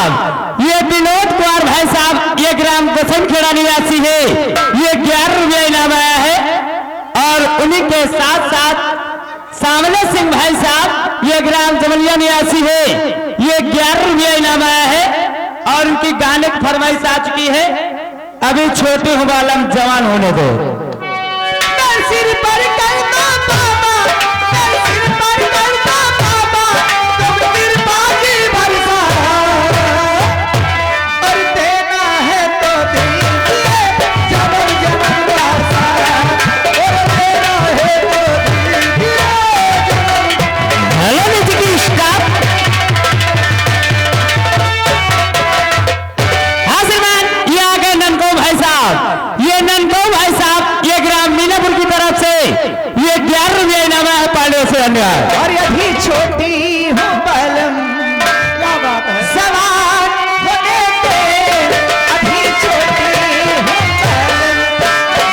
साहब ये विनोद कुमार भाई साहब ये ग्राम गोसनखेड़ा निवासी है, ये 11 रुपया इनाम आया है। और उन्हीं के साथ साथ सामने सिंह भाई साहब ये ग्राम जमलिया निवासी है, ये 11 रुपया इनाम आया है। और उनकी गाने की फरमाइश आ चुकी है, अभी छोटी हूँ बालम जवान होने दो। सिर पर करना बाबा, सिर पर करना बाबा, तुम कृपा की बरसा और देना है तो दीजिए जबर जबर बरसा और देना है तो दीजिए जबर। हेलो म्यूजिक की स्टाफ, हाँ श्रीमान ये आ गए नंदगो भाई साहब, ये नंदगो भाई साहब ये ग्राम मीनापुर की तरफ से ये 11 रुपया इनाम है पाले से धन्यवाद। और अभी छोटी हूँ बलम, क्या बात है, सवार होने के अभी छोटी हूँ बलम,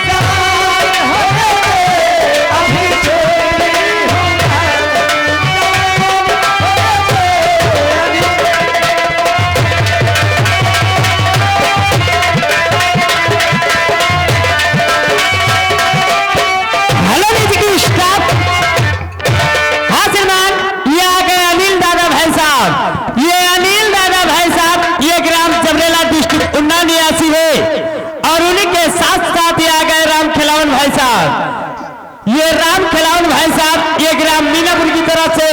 सवार होने के अभी छोटी हूँ हेलो म्यूजिक की स्टाफ, हाँ श्रीमान ये आ गए अनिल दादा भाई साहब, ये अनिल दादा भाई साहब ये ग्राम जबरेला डिस्ट्रिक्ट उन्ना निवासी है। और उन्हीं के साथ साथ ये आ गए राम खिलावन भाई साहब, ये राम खिलावन भाई साहब ये ग्राम मीनापुर की तरफ से,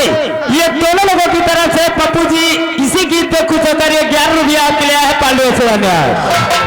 ये दोनों लोगों की तरफ से पप्पू जी इसी गीत पे खुश होकर ये 11 रुपया आपके लिए है पांडव से धन्यवाद।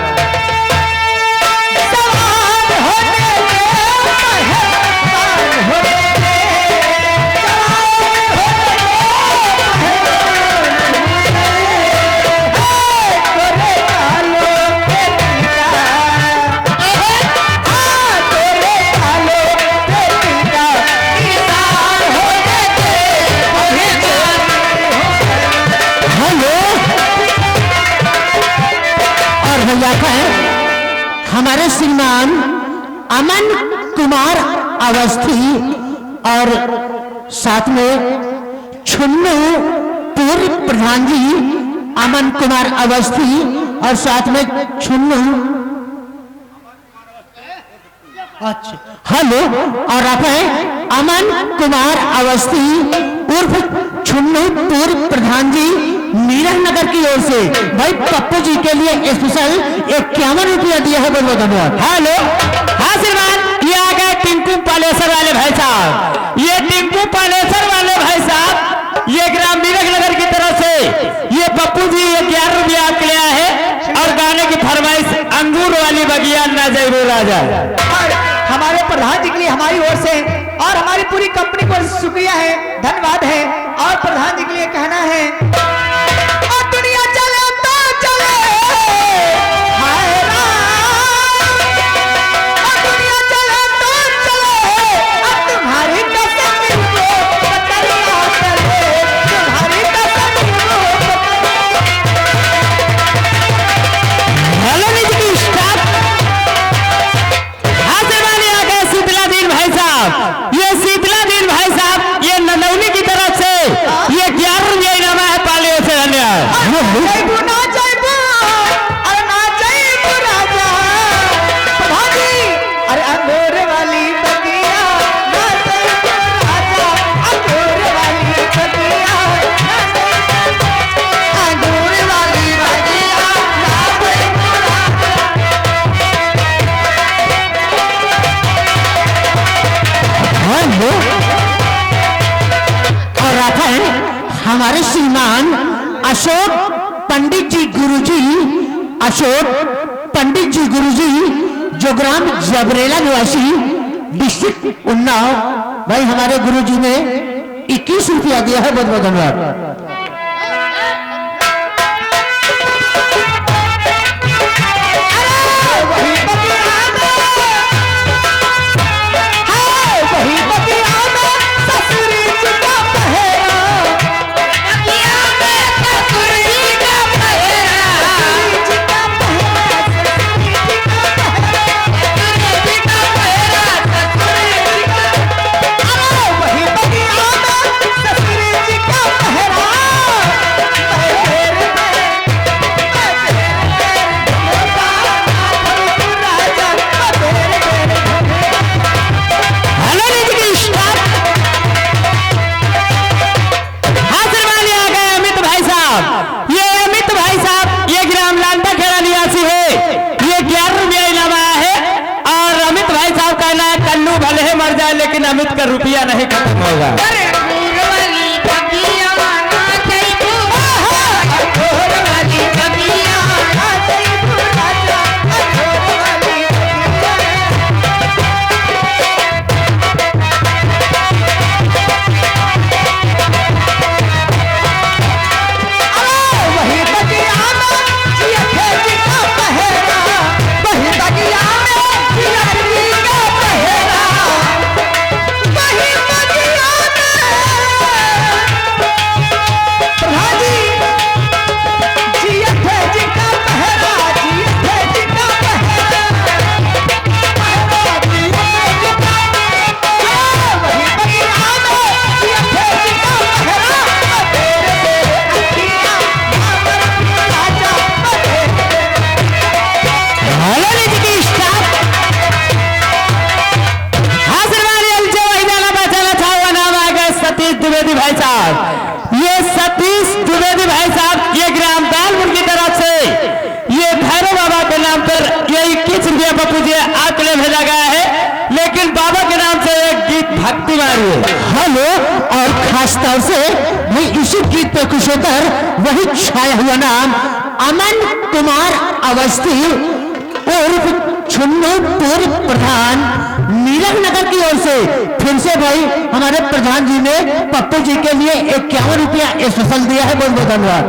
हमारे श्रीमान अमन कुमार अवस्थी और साथ में छुन्नू पूर्व प्रधान जी अमन कुमार अवस्थी और साथ में छुन्नू, अच्छा हेलो, और आप हैं अमन कुमार अवस्थी उर्फ छुन्नू पूर्व प्रधान जी मीरन नगर की ओर से भाई पप्पू जी के लिए स्पेशल 51 रुपया दिया है, बहुत बहुत धन्यवाद। हेलो, हाँ श्रीमान ये आ गए टिंकू पालेसर वाले भाई साहब, ये टिंकू पालेसर वाले भाई साहब ये ग्राम मीरन नगर की तरफ से ये पप्पू जी ये 11 रुपया आपके लिए है। और गाने की फरमाइश अंगूर वाली बगिया ना जरूर राजा। हमारे प्रधान जी के लिए हमारी ओर से और हमारी पूरी कंपनी को शुक्रिया है, धन्यवाद है। और प्रधान जी के लिए कहना है, और दुनिया चले तो चले, हाय राम, और दुनिया चले तो चले, अब तुम्हारी कसम को बतरिया चले, तुम्हारी कसम को हेलो म्यूजिक स्टाफ, हाँ श्रीमान आ गए शीतलादीन भाई साहब, ये शीतलादीन भाई साहब ये ननौनी की तरफ से ये 11 रुपया इनाम है पाले से धन्यवाद। अरे अंगूर वाली बगिया ना जइबू राजा, अंगूर वाली बगिया अंगूर वाली बगिया ना जइबू राजा। और आता है हमारे श्रीमान अशोक पंडित जी गुरुजी, अशोक पंडित जी गुरुजी जो ग्राम जबरेला निवासी डिस्ट्रिक्ट उन्नाव, भाई हमारे गुरुजी ने 21 रुपया दिया है, बहुत बहुत धन्यवाद। वही बगिया में ससुर जी का पहरा लेकिन अमित का रुपया नहीं खत्म होगा। द्विवेदी भाई साहब, ये सतीश द्विवेदी भाई साहब, ये ग्राम दालपुर की तरफ से ये भैरव बाबा के नाम पर ये 21 रुपया पप्पू जी आपके लिए भेजा गया है, लेकिन बाबा के नाम से एक गीत भक्ति मारिए। हेलो, और खास तौर से भाई इसी गीत पे खुश होकर वही छाया हुआ नाम अमन कुमार अवस्थी उर्फ छुन्नू पूर्व प्रधान मीरठ नगर की ओर से फिर से भाई हमारे प्रधान जी ने पप्पू जी के लिए 51 रुपया स्पेशल दिया है। बहुत बहुत धन्यवाद।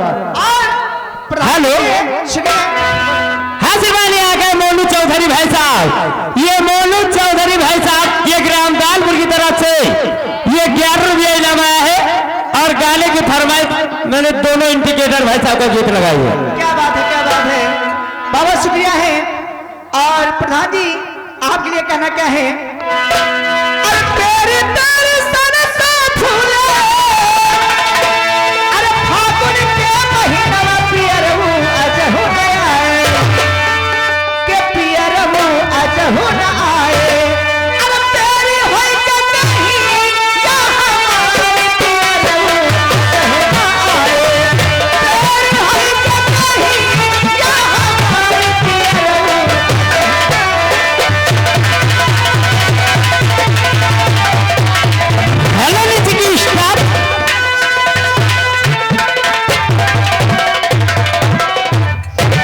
हेलो, हाजिर आ गए मोनू चौधरी भाई साहब, ये मोनू चौधरी भाई साहब, ये ग्राम दालपुर की तरफ से ये 11 रुपया इनाम आया है और गाने की फरमाइश मैंने दोनों इंडिकेटर भाई साहब का गीत लगाई है। क्या बात है, क्या बात है, बहुत शुक्रिया है। और प्रधान जी आपके लिए कहना क्या है? अरे तेरे दर्शन से फूले, अरे फागुन के महीना पियरहू आज हो गया है, के पियरहू आज हो न आए, अरे तेरी होई के नहीं या हमारे पियरहू आज हो न आए, तेरी होई के नहीं या हमारे पियरहू। हेलो नीचे की स्टाफ,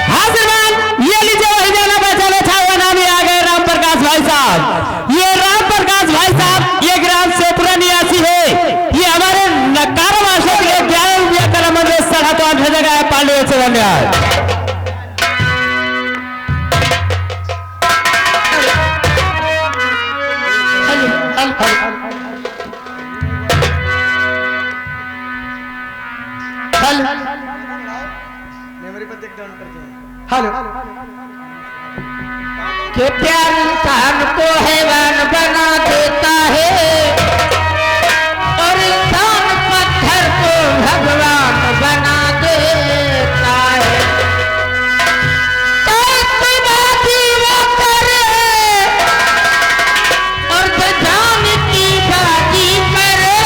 हाजिर ये लीजिए वही जाना पहचाना छावा नामी आ गए राम प्रकाश भाई साहब। ये राम प्रकाश भाई साहब ये ग्राम सेपुरा निवासी है, ये हमारे नकारा माशे के लिए 11 रुपया का नंबर 8.5 भेजा गया है। पांडे से धन्यवाद। हेलो, कि प्यार इंसान को हैवान बना देता है और इंसान पत्थर को भगवान बना देता है। तो बाती वो करे और जान की बाती करे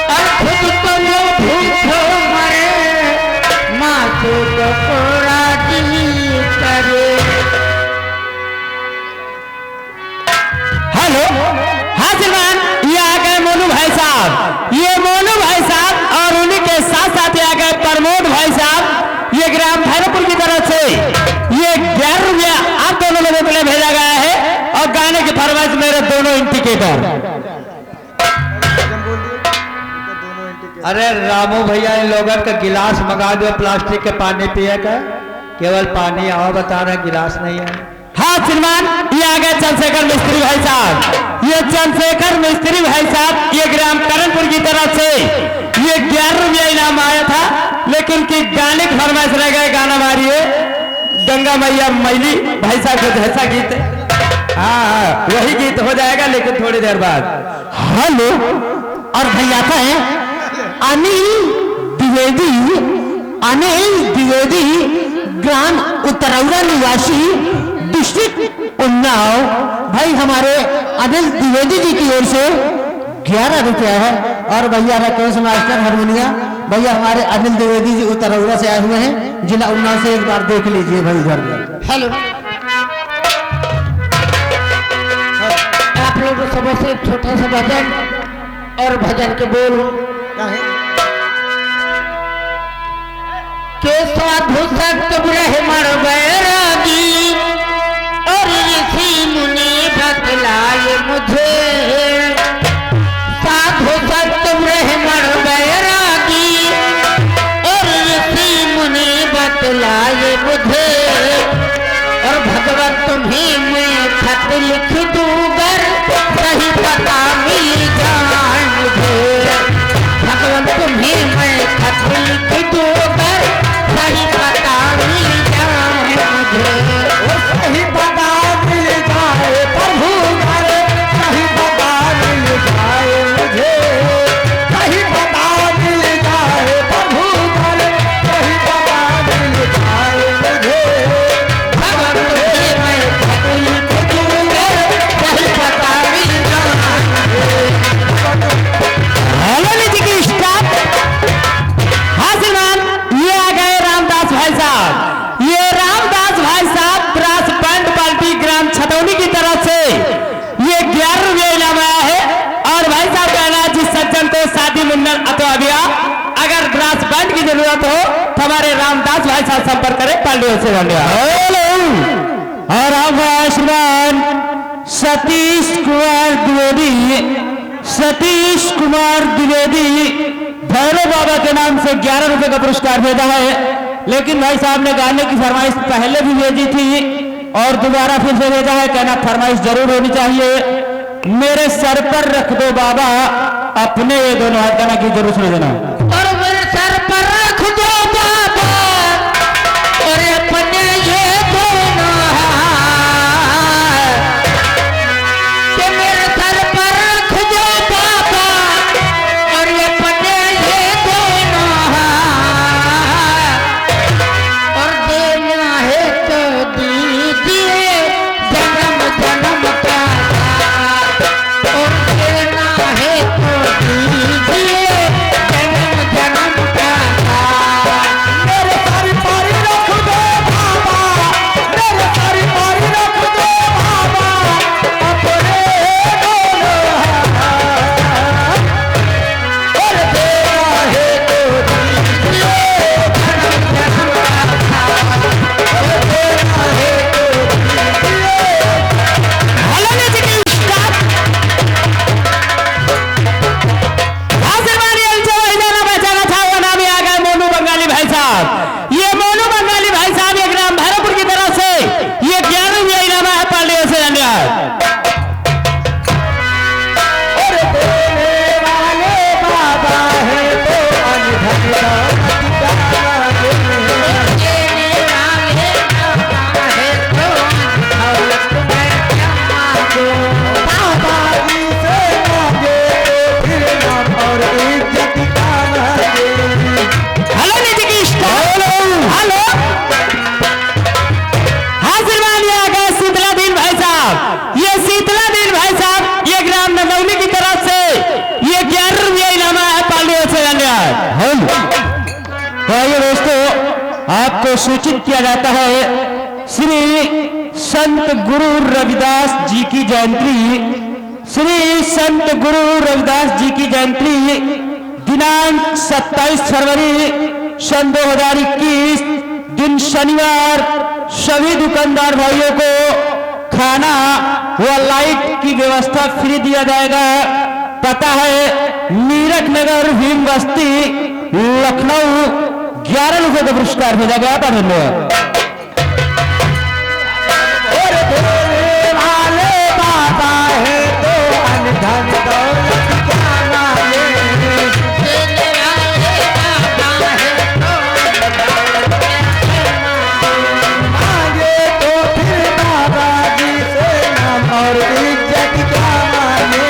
और खुद को वो भूखो मरे, माथे को पूरा दिल करे। हेलो, हाजिरमान ये आ गए मोनू भाई साहब, ये मोनू भाई साहब और उन्हीं के साथ साथ आ गए प्रमोद भाई साहब, ये ग्राम भैरवपुर की तरफ से ये 11 रुपया आप दोनों लोगों के लिए भेजा गया है और गाने की फरमाइश मेरे दोनों इंडिकेटर। अरे रामू भैया इन लोगों का गिलास मंगा दो प्लास्टिक के पानी पिए का, केवल पानी आओ बता रहे गिलास नहीं है। हाँ श्रीमान, ये आ गए चंद्रशेखर मिस्त्री भाई साहब, ये चंद्रशेखर मिस्त्री भाई साहब ये ग्राम करणपुर की तरफ से ये 11 रुपया इनाम आया था, लेकिन की गाने की फरमाइश रह गए। गाना मारिए गंगा मैया मैली भाई साहब का जैसा गीत है। हाँ वही गीत हो जाएगा लेकिन थोड़ी देर बाद। हेलो, और भैया का है अनिल द्विवेदी ग्राम उत्तरौरा निवासी डिस्ट्रिक्ट उन्नाव भाई हमारे अनिल द्विवेदी जी की ओर से 11 रुपया है। और भैया राकेश मास्टर हारमोनिया भैया हमारे अनिल द्विवेदी जी उत्तरौरा से आए हुए हैं, जिला उन्नाव से, एक बार देख लीजिए भाई घर में। हेलो, आप लोग आपको बस एक छोटा सा भजन और भजन के बोल के साधु संत ब्रह्मण बैरागी और ऋषि मुनि बतलाए मुझे। साधु संत ब्रह्मण बैरागी और ऋषि मुनि बतलाए मुझे। और भगवत तुम्हें मैं खत लिख दूंगर सही पता मिल जाए मुझे। भगवत तुम्हें मैं खत लिख दूंगर सही पता मिल जाए मुझे। सही पता मिल जाए प्रभु घर, सही पता मिल जाए मुझे। सही पता मिल जाए प्रभु घर, सही पता मिल जाए मुझे। भगवत तुम्हें मैं खत लिख दूंगर सही पता मिल जाए मुझे। हेलो जी की स्टार्ट। हाँ श्रीमान, ये आ गए रामदास भाई साहब। ये रामदास भाई साहब ब्रास बैंड पार्टी ग्राम छतौनी की तरफ से ये 11 रुपये इनाम आया है। और भाई साहब कहना है जिस सज्जन को शादी मुंडन अथवा ब्याह अगर ब्रास बैंड की जरूरत हो तो हमारे रामदास भाई साहब संपर्क करें पांड्यों से। और अब श्रीमान सतीश कुमार द्विवेदी, सतीश कुमार द्विवेदी भैरव बाबा के नाम से 11 रुपए का पुरस्कार भेजा है। लेकिन भाई साहब ने गाने की फरमाइश पहले भी भेजी थी और दोबारा फिर से भेजा है। कहना फरमाइश जरूर होनी चाहिए। मेरे सर पर रख दो बाबा अपने ये दोनों हाथ, गाना की जरूर सुन देना। और मेरे सर पर रख दो बाबा और अपने ये दोनों हाथ, कि मेरे सर पर रख दो बाबा और अपने ये दोनों हाथ। और देना है तो दीजिए जन्म जन्म का साथ। और देना है तो दीजिए जन्म जन्म का साथ। मेरे सर पर रख दो बाबा, मेरे सर पर रख दो बाबा अपने दोनों हाथ। और देना है तो दीजिए जन्म जन्म का साथ। और देना है तो दीजिए। हेलो जी की स्टार्ट। आशीर्वाद ये भाई जाना पहचाना था वो नाम आ गए मोनू बंगाली भाई साहब। ये मोनू बंगाली भाई साहब ये ग्राम भैरवपुर की तरफ से ये 11 रुपये इनाम है पांड्यों से। धन्यवाद। और देने वाले बाबा है तो अनधन दौलत का देने। देने वाले बाबा है तो दौलत में क्या मांगो। बाबा जी से मांगे तो फिर नाम और इज्जत का मांगे। हेलो जी की स्टार्ट। हेलो आशीर्वाद ये आ गए शीतलादीन भाई साहब। ये शीतलादीन भाई साहब ये ग्राम नगौनी की तरफ से ये 11 रुपये इनाम है पांड्यों से। धन्यवाद। तो आइए दोस्तों, आपको सूचित किया जाता है श्री संत गुरु रविदास जी की जयंती, श्री संत गुरु रविदास जी की जयंती दिनांक 27 फरवरी सन 2021 दिन शनिवार सभी दुकानदार भाइयों को खाना व लाइट की व्यवस्था फ्री दिया जाएगा। पता है मीरठ नगर भीम बस्ती लखनऊ। 11 रुपए का पुरस्कार भेजा गया था। धन्यवाद। और देने वाले बाबा है तो अनधन दौलत का मांगे। देने वाले बाबा है तो दौलत में मांगे तो फिर बाबा जी से नाम और इज्जत का मांगे।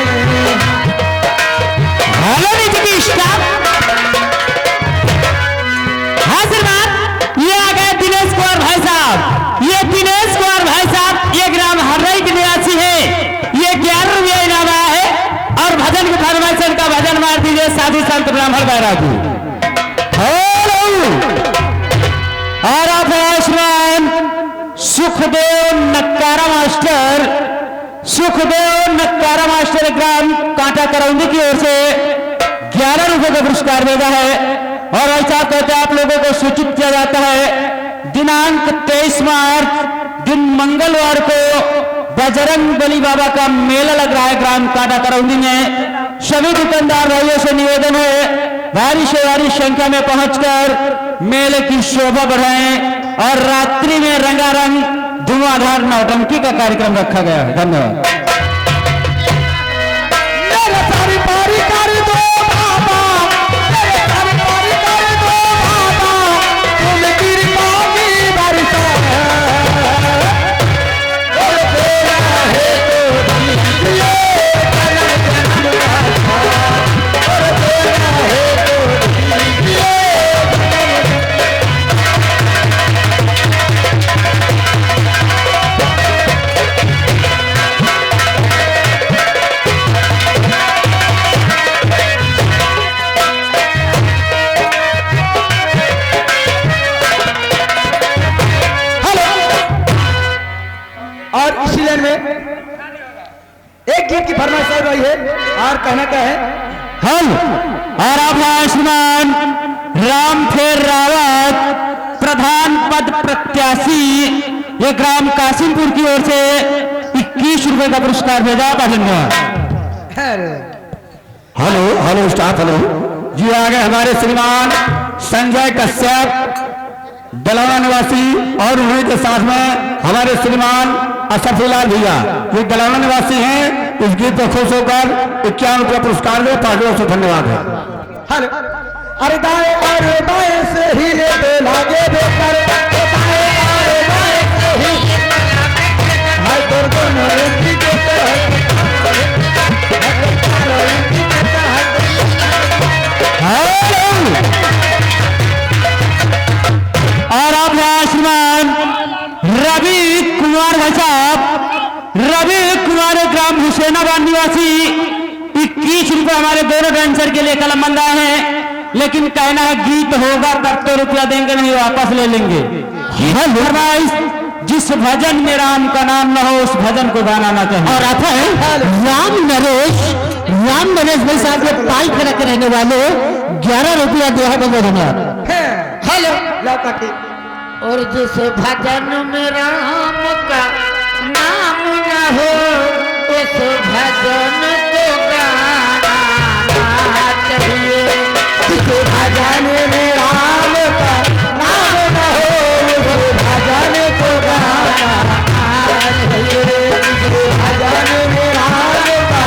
हेलो जी की स्टाफ। आशीर्वाद ये आ गए दिनेश कुमार भाई साहब। ये दिनेश कुमार भाई साहब ये ग्राम हर्रई के निवासी है। ये 11 रुपये इनाम आया है। और भजन की फरमाइश का भजन मार दीजिए साधु संत ब्राह्मण बैरागी। हेलो और आप आयुष्मान सुखदेव नक्कारा मास्टर, सुखदेव नक्कारा प्यारा मास्टर ग्राम कांटा करौंदी की ओर से 11 रुपए का पुरस्कार भेजा है। और ऐसा कहते आप लोगों को सूचित किया जाता है दिनांक 23 मार्च दिन मंगलवार को बजरंग बली बाबा का मेला लग रहा है ग्राम कांटा करौंदी में। सभी दुकानदार भाइयों से निवेदन है भारी से भारी संख्या में पहुंचकर मेले की शोभा बढ़ाएं और रात्रि में रंगारंग धुआंधार नौटंकी का कार्यक्रम रखा गया है। धन्यवाद। मेरे सारी पारी कर दो बाबा, मेरे सारी पारी कर दो बाबा, तुम कृपा की बरसा और तेरा है तो दीजिए जन्म जन्म का और तेरा है तो दीजिए और इसी लाइन में एक गीत की फरमाइश आई है और कहना क्या है। हम और आप हैं श्रीमान रामफेर रावत प्रधान पद प्रत्याशी ये ग्राम कासिमपुर की ओर से 21 रुपए का पुरस्कार भेजा। धन्यवाद। हेलो हेलो स्टाफ हेलो जी। आ गए हमारे श्रीमान संजय कश्यप दलवा निवासी और उन्हीं के साथ में हमारे श्रीमान असफीलाल भैया ये दलवा निवासी हैं। इस गीत पर खुश होकर 51 रुपया पुरस्कार दे पार्टियों से धन्यवाद है। हेलो अरे दाएं और बाएं से ही ले दे लागे बेकर दाएं और बाएं से ही हाय तोर दोनों की के और आप श्रीमान रवि कुमार भाई साहब रवि कुमार ग्राम हुसैनाबाद निवासी 21 रुपए हमारे दोनों डांसर के लिए कलम बन रहा है। लेकिन कहना है गीत होगा तब तो रुपया देंगे नहीं वापस ले लेंगे। जिस भजन में राम का नाम न हो उस भजन को गाना ना चाहिए। और आप राम नरेश भाई साहब के पाई खड़ा के रहने वाले 11 रुपया दिया है। हेलो लौका की और जिस भजन में राम का नाम न हो उस भजन को गाना चाहिए। जिस भजन में राम का नाम न हो उस भजन को गाना चाहिए। जिस भजन में राम का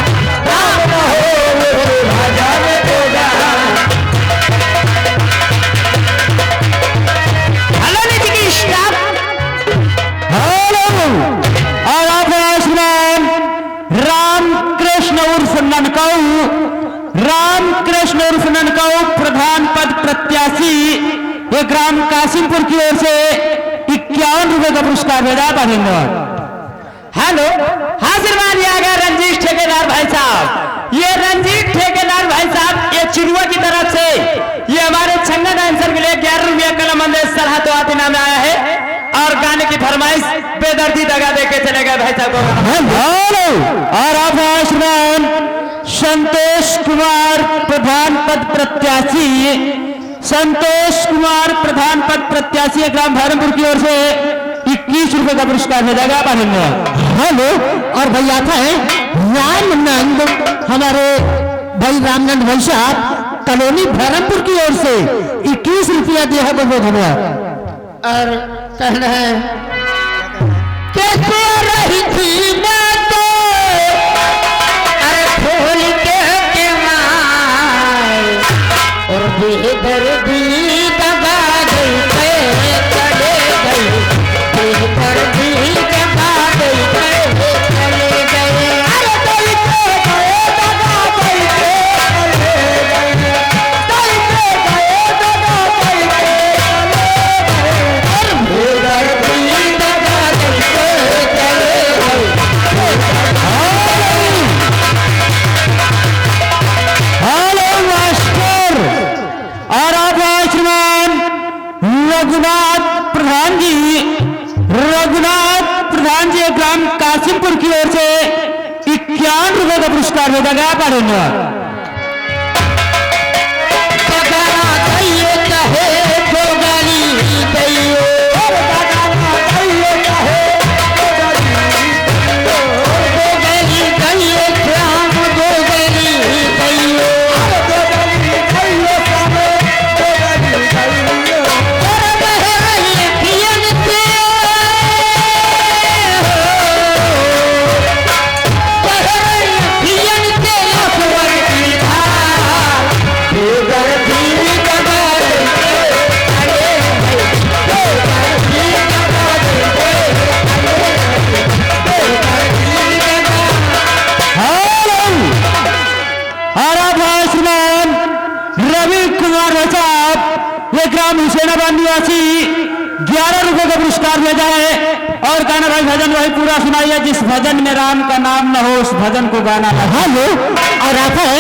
नाम न हो उस भजन को गाना। और आप रामकृष्ण उर्फ ननकाऊ प्रधान पद प्रत्याशी ये ग्राम कासिमपुर की ओर से 51 रुपए का पुरस्कार भेजा। धन्यवाद। हेलो हाजिर मान लिया गया रंजीत ठेकेदार भाई साहब। ये रंजीत ठेकेदार भाई साहब ये चिड़ुआ की तरफ से ये हमारे छंगा डांसर के लिए 11 रुपया कलम सलाह तो आते नाम आया है और गाने की फरमाइश बेदर्दी दगा दे के चले गए भाई साहब को। और आप श्रीमान संतोष कुमार प्रधान पद प्रत्याशी संतोष कुमार प्रधान पद प्रत्याशी ग्राम धर्मपुर की ओर से 21 रुपए का पुरस्कार भेजा गया। हेलो और भैया था है रामनंद हमारे भाई रामनंद भाई साहब कॉलोनी धर्मपुर की ओर से 21 रुपया दिया है। बहुत धन्यवाद। और कहना है कैसे रही थी मैं तो अरे फूल के माए और बेदर्दी दबा गई चले गई बेदर्दी दबा गई चले गए। अरे दिल के गए दबा गई चले गए दिल के गए दबा गई और बेदर्दी दबा गई चले गए। हेलो मास्टर और आप श्रीमान रघुनाथ प्रधान जी ग्राम कासिमपुर की ओर से 51 रुपए का पुरस्कार भेजा गया पारेंगे। ग्राम हुसैनाबाद निवासी 11 रुपए का पुरस्कार भेजा है। और गाना भाई भजन वही पूरा सुनाइए, जिस भजन में राम का नाम न हो उस भजन को गाना है। हेलो, और आप है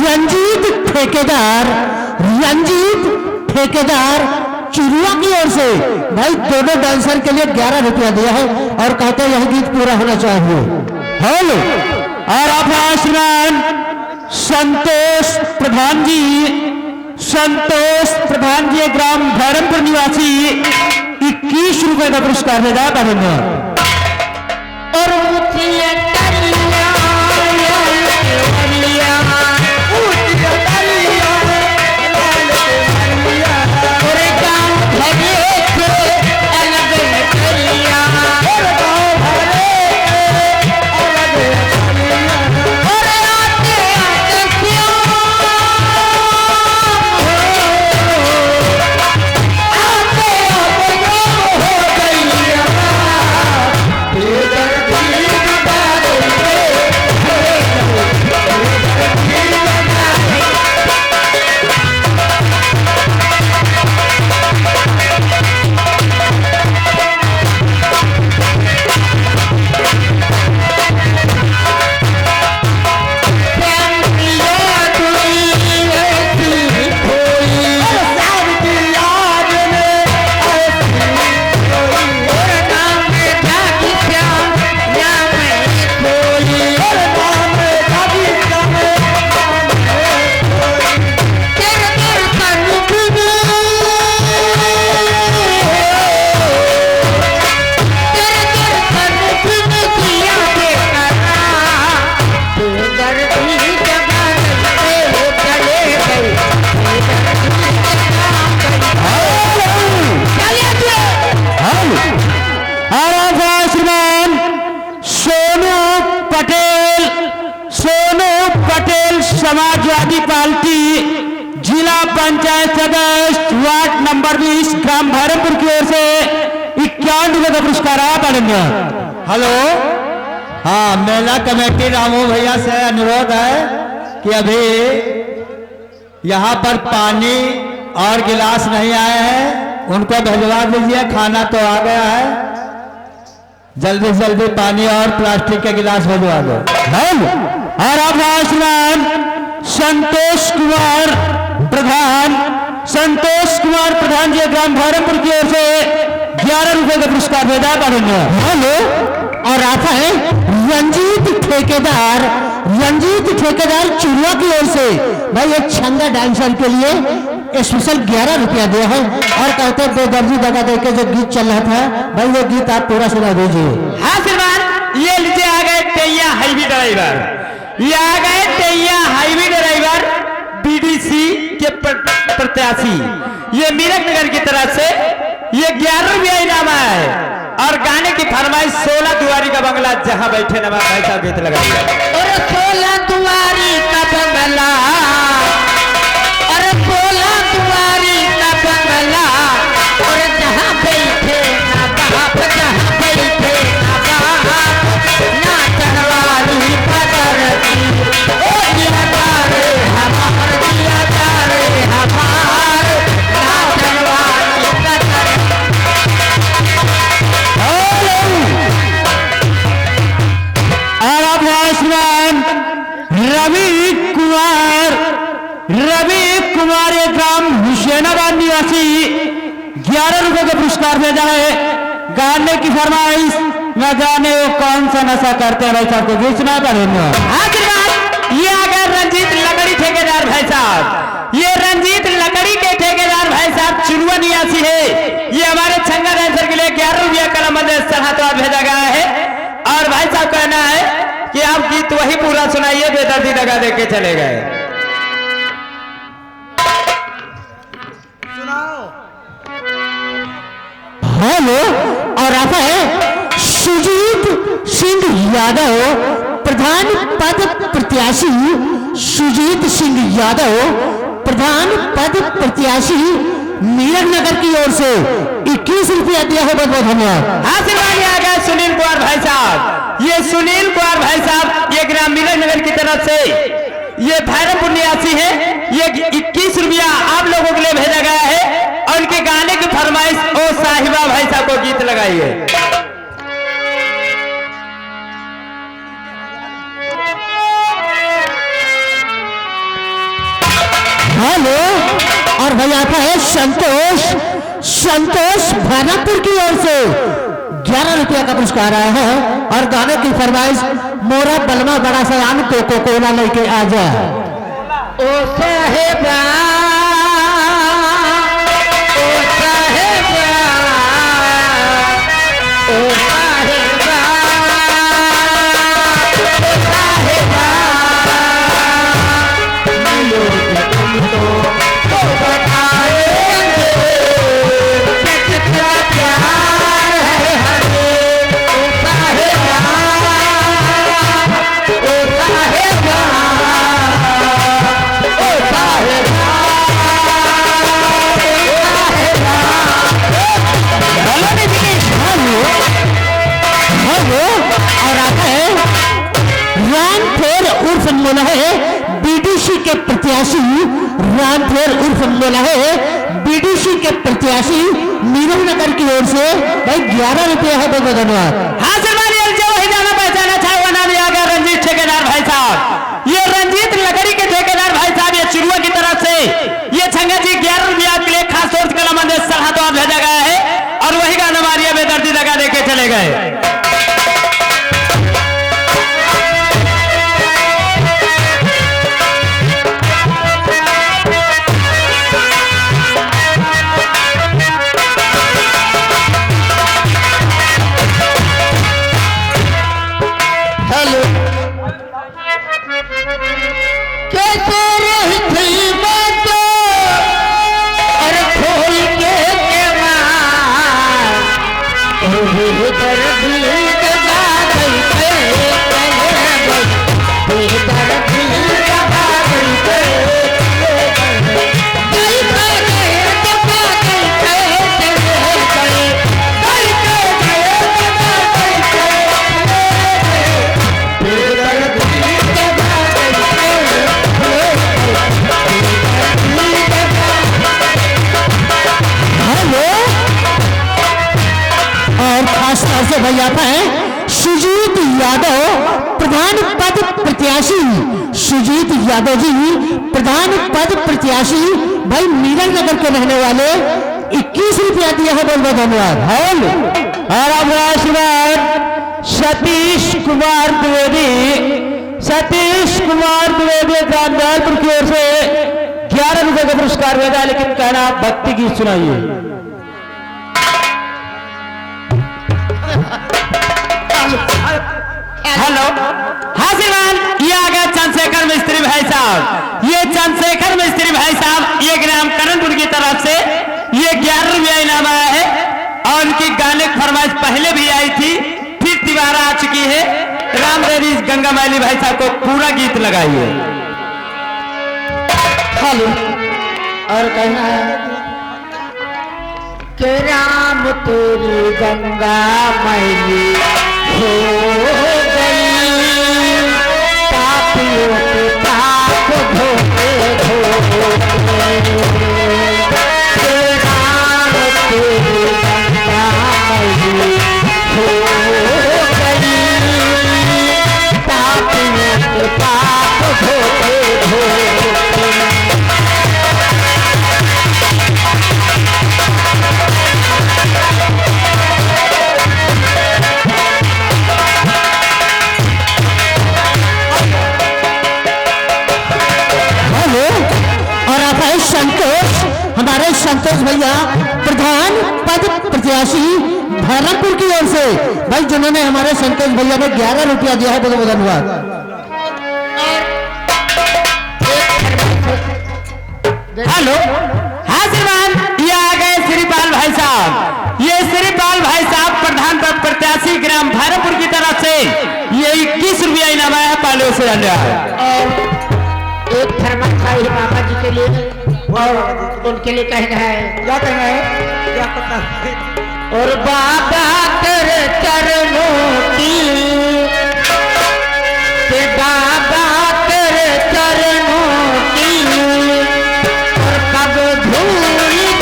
रंजीत ठेकेदार चिड़िया की ओर से भाई दोनों डांसर के लिए 11 रुपया दिया है और कहते हैं यह गीत पूरा होना चाहिए। हेलो, और आप श्रीमान संतोष प्रधान जी ग्राम धर्मपुर निवासी 21 रुपए का पुरस्कार भेजा है। और समाजवादी पार्टी जिला पंचायत सदस्य वार्ड नंबर 20 ग्राम धर्मपुर की ओर से 51 रुपए का पुरस्कार आप आएंगे। हेलो, हाँ, मेला कमेटी रामू भैया से अनुरोध है कि अभी यहाँ पर पानी और गिलास नहीं आए हैं, उनको भिजवा दीजिए। खाना तो आ गया है, जल्दी से जल्दी पानी और प्लास्टिक के गिलास भिजवा दो। और आप श्रीमान संतोष कुमार प्रधान जी ग्राम धर्मपुर की ओर से 11 रुपए का पुरस्कार भेजा पड़ेंगे। हेलो, और आप है रंजीत ठेकेदार चुरुआ की ओर से भाई एक छंगा डांसर के लिए स्पेशल 11 रुपया दिया है और कहते हैं बेदर्जी दगा दे के जो गीत चल रहा था भाई वो गीत आप पूरा सुना दीजिए। हाँ श्रीमान, ये लीजिए आ गए तैया हाईवे ड्राइवर, ये आ गए तैया हाईवे ड्राइवर बीडीसी के प्रत्याशी, ये मीरठ नगर की तरफ से ये 11 रुपया इनाम है। और गाने की फरमाइश 16 दुआरी का बंगला, जहां बैठे ना भाई साहब गीत लगाइए। 16 दुआरी का बंगला, अरे 16 दुआरी का बंगला, और जहां बैठे ना बाप, जहां बैठे ना बाप, ना चढ़वाली पकड़ती, ओ दिया तारे हमार, दिया तारे हमार, ना चढ़वाली पकड़ती। और अब श्रीमान रवि कुमार ग्राम हुसैनाबाद निवासी 11 रुपए का पुरस्कार भेजा है। गाने की फरमाइश न जाने वो कौन सा नशा करते हैं भाई साहब को बेचना पड़ेगा। आशीर्वाद ये आ गए रंजीत लकड़ी ठेकेदार भाई साहब। ये रंजीत लकड़ी के ठेकेदार भाई साहब चुनवा निवासी है। ये हमारे छंगा डांसर के लिए 11 रुपया कलम सरहद भेजा गया है। और भाई साहब कहना है कि आप गीत वही पूरा सुनाइए, बेदर्दी लगा दे के चले गए। हेलो, और आप है सुजीत सिंह यादव, प्रधान पद प्रत्याशी सुजीत सिंह यादव, प्रधान पद प्रत्याशी मीरठ नगर की ओर से 21 रुपया दिया है। बहुत बहुत धन्यवाद। आशीर्वाद आ गया सुनील कुमार भाई साहब। ये सुनील कुमार भाई साहब ये ग्राम मीरठ नगर की तरफ से ये भैरवपुर निवासी है। ये 21 रुपया आप लोगों के लिए भेजा गया है। और उनके गाने की फरमाइश ओ साहिबा भाई साहब को गीत लगाइए। हेलो, और भाई आता है संतोष भानापुर की ओर से 11 रुपया का पुरस्कार आया है। और गाने की फरमाइश मोरा बलमा बड़ा सयान कोको कोला लेके आ जा। ओ साहेबा, ओ साहेबा, ओ साहेबा, ओ साहेबा, मिलो तो बताएंगे कि कितना प्यार है हमें। ओ साहेबा, ओ साहेबा, और आता है रामफेर उर्फ मोलहे बीडीसी के प्रत्याशी, रामफेर उर्फ मोलहे बीडीसी के प्रत्याशी मीरठ नगर की ओर से भाई 11 रुपये है। बहुत धन्यवाद। हाँ सर, वही जाना पहचाना चाहे वो नाम आ गया रंजीत ठेकेदार भाई साहब। ये रंजीत लकड़ी के ठेकेदार भाई साहब ये चिड़ुआ की तरफ से ये छंगा जी 11 रुपया के लिए खास तौर से कलम सरहद भेजा गया है। और वही गाना मारिया बेदर्दी लगा दे के चले गए। कैसे रहती बात और खोल के से भैया है सुजीत यादव, प्रधान पद प्रत्याशी सुजीत यादव जी, प्रधान पद प्रत्याशी भाई मीरठ नगर के रहने वाले 21 रुपया दिया है। बहुत बहुत धन्यवाद। और अब आशीर्वाद सतीश कुमार द्विवेदी, सतीश कुमार द्विवेदी ग्रामदयालपुर की ओर से 11 रुपए का पुरस्कार भेजा। लेकिन कहना भक्ति गीत सुनाइए। हेलो, हाँ श्रीमान, ये आ गया चंद्रशेखर मिस्त्री भाई साहब। ये चंद्रशेखर मिस्त्री भाई साहब ये ग्राम करणपुर की तरफ से ये 11 रुपया इनाम आया है। और उनकी गाने की फरमाइश पहले भी आई थी, फिर दोबारा आ चुकी है। रामदेवी गंगा मैली भाई साहब को पूरा गीत लगाइए। हेलो, और कहना है कि राम तेरी गंगा मैली हो गई, पापियों के पाप धोते धोते। राम तेरी गंगा मैली हो गई, पापियों के पाप धोते धोते। पद प्रत्याशी धर्मपुर की ओर से भाई जिन्होंने हमारे संतोष भैया ने 11 रुपया दिया है, बहुत बहुत धन्यवाद। हेलो, हाँ श्रीमान, ये आ गए श्रीपाल भाई साहब। ये श्रीपाल भाई साहब प्रधान पद प्रत्याशी ग्राम भैरवपुर की तरफ से ये 21 रुपया इनाम है पाले से एक थर्मस भाई बाबा जी के लिए और उनके लिए कहना है। क्या कहना है, क्या पता है? और बाबा तेरे चरणों की, के बाबा तेरे चरणों की, और कब धूल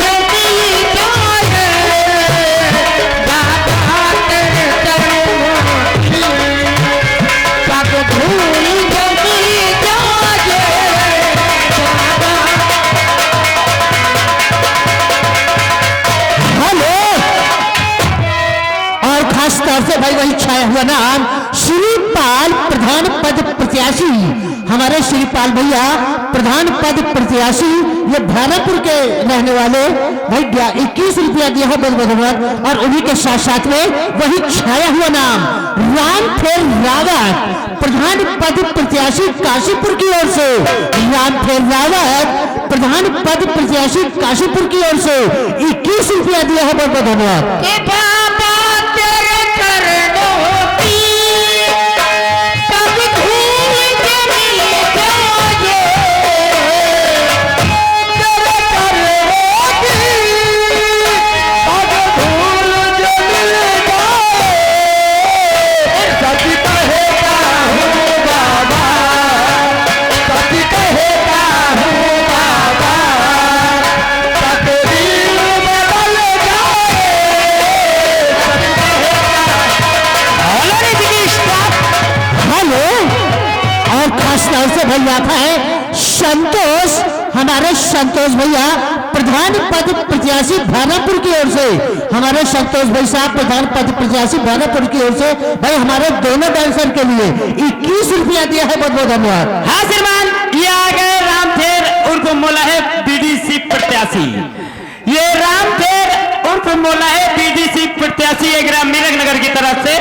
जमी जाए, बाबा तेरे चरणों की, कब धूल जमी जाए, बाबा। हेलो, और खास तौर से भाई वही छाया हुआ नाम श्रीपाल प्रधान पद प्रत्याशी, हमारे श्रीपाल भैया प्रधान पद प्रत्याशी, ये भानापुर के रहने वाले भाई 21 रुपया दिया है, बहुत बहुत धन्यवाद। और उन्हीं के साथ साथ में वही छाया हुआ नाम रामफेर रावत प्रधान पद प्रत्याशी काशीपुर की ओर से, रामफेर रावत प्रधान पद प्रत्याशी काशीपुर की ओर से 21 रुपया दिया है, बहुत बहुत धन्यवाद। के बाबा तेरे चरणों की, कब धूल जमी जाए, तेरे चरणों की, कब धूल जमी जाए, सच कहेगा हूँ बाबा, सच कहेगा हूँ बाबा, तकदीर बदल जाए, हेलो, और खास तौर से भैया है संतोष, हमारे संतोष भैया प्रधान पद प्रत्याशी भानापुर की ओर से, हमारे संतोष भाई साहब प्रधान पद प्रत्याशी भानापुर की ओर से भाई हमारे दोनों डांसर के लिए 21 रुपया दिया है, बहुत बहुत धन्यवाद। हाँ श्रीमान, ये आ गए रामफेर उर्फ मोलाहे बीडीसी प्रत्याशी। ये रामफेर उर्फ मोलाहे बीडीसी प्रत्याशी ये ग्राम मीरक नगर की तरफ से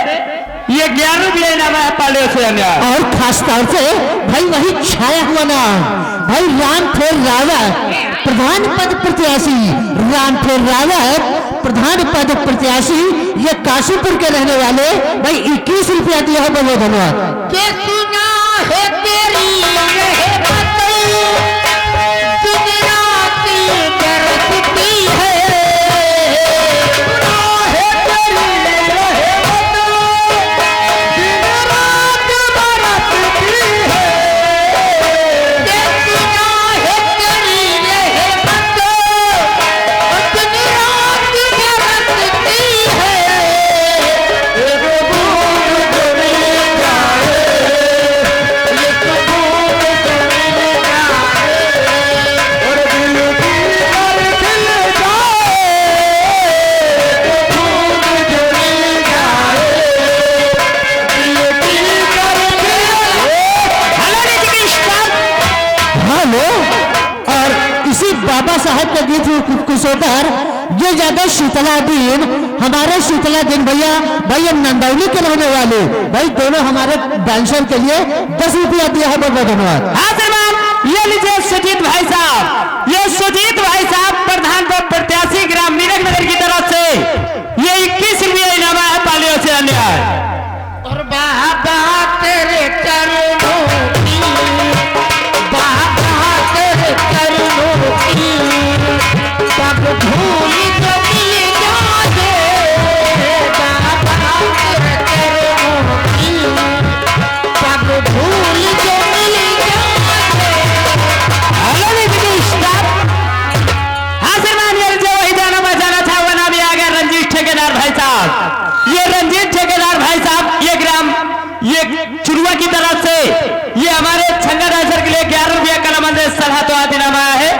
ये 11 रुपया इनाम है पाले से। और खास तौर से भाई वही छाया हुआ नाम भाई रामफेर रावत प्रधान पद प्रत्याशी, रामफेर रावत प्रधान पद प्रत्याशी, ये काशीपुर के रहने वाले भाई 21 रुपया दिया है, बहुत बहुत धन्यवाद। के सुना है तेरी रहमत, दुनिया की बरसती है, सुना है तेरी रहमत, दिन रात बरसती है, के सुना है तेरी रहमत, दिन रात बरसती है, एक बूंद जमी जाए, एक बूंद जमी जाए, और दिल की कर खिल जाए, एक बूंद जमी जाए, दिल की कर खिल जाए। हेलो, और इसी बाबा साहब का गीत कुशोधर ये ज्यादा शीतला दिन, हमारे शीतला दिन भैया भाई हम नंदौली के रहने वाले भाई दोनों हमारे डांसर के लिए 10 रुपया दिया है, बहुत बहुत धन्यवाद। हाँ श्रीमान, ये लीजिए सुजीत भाई साहब, ये सुजीत भाई साहब प्रधान पद प्रत्याशी ग्राम मीरक नगर की तरफ से ये 21 रुपया इनाम है पाले से अन्याय। और बाबा तेरे चरणों की, बाबा तेरे चरणों की, कब धूल जमी जाए, बाबा तेरे चरणों की, कब धूल जमी जाए। हेलो लीजिए स्टाफ। हाँ श्रीमान, ये जो वही जाना बजाना था वो नाम आ गया रंजीत ठेकेदार भाई साहब। ये रंजीत ठेकेदार भाई साहब ये ग्राम ये चुरुआ की तरफ से ये हमारे छंगा डांसर के लिए 11 रुपया का नाम सलाह तो आज इनाम आया है,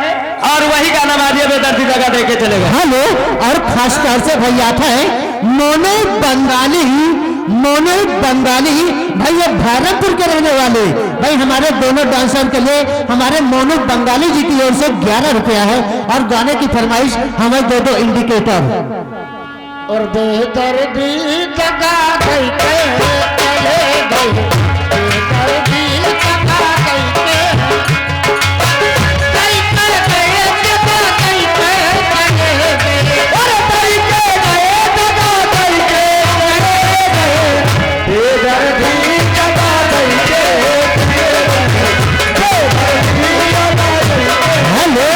और वही गाना बाजिए बेदर्दी जगह देके चलेगा। हेलो, और खास तौर से भैया है मोनो बंगाली, मोनो बंगाली भाई ये भागलपुर के रहने वाले भाई हमारे दोनों डांसर के लिए हमारे मोनू बंगाली जी की ओर से 11 रुपया है और गाने की फरमाइश हमें दे दो इंडिकेटर। और बेदर्दी जगा गई के चले गई, बेदर्दी जगा गई के कई कर गए जगा गई के चले गए, और कई के गए जगा गई के चले गए, बेदर्दी जगा गई के हेलो।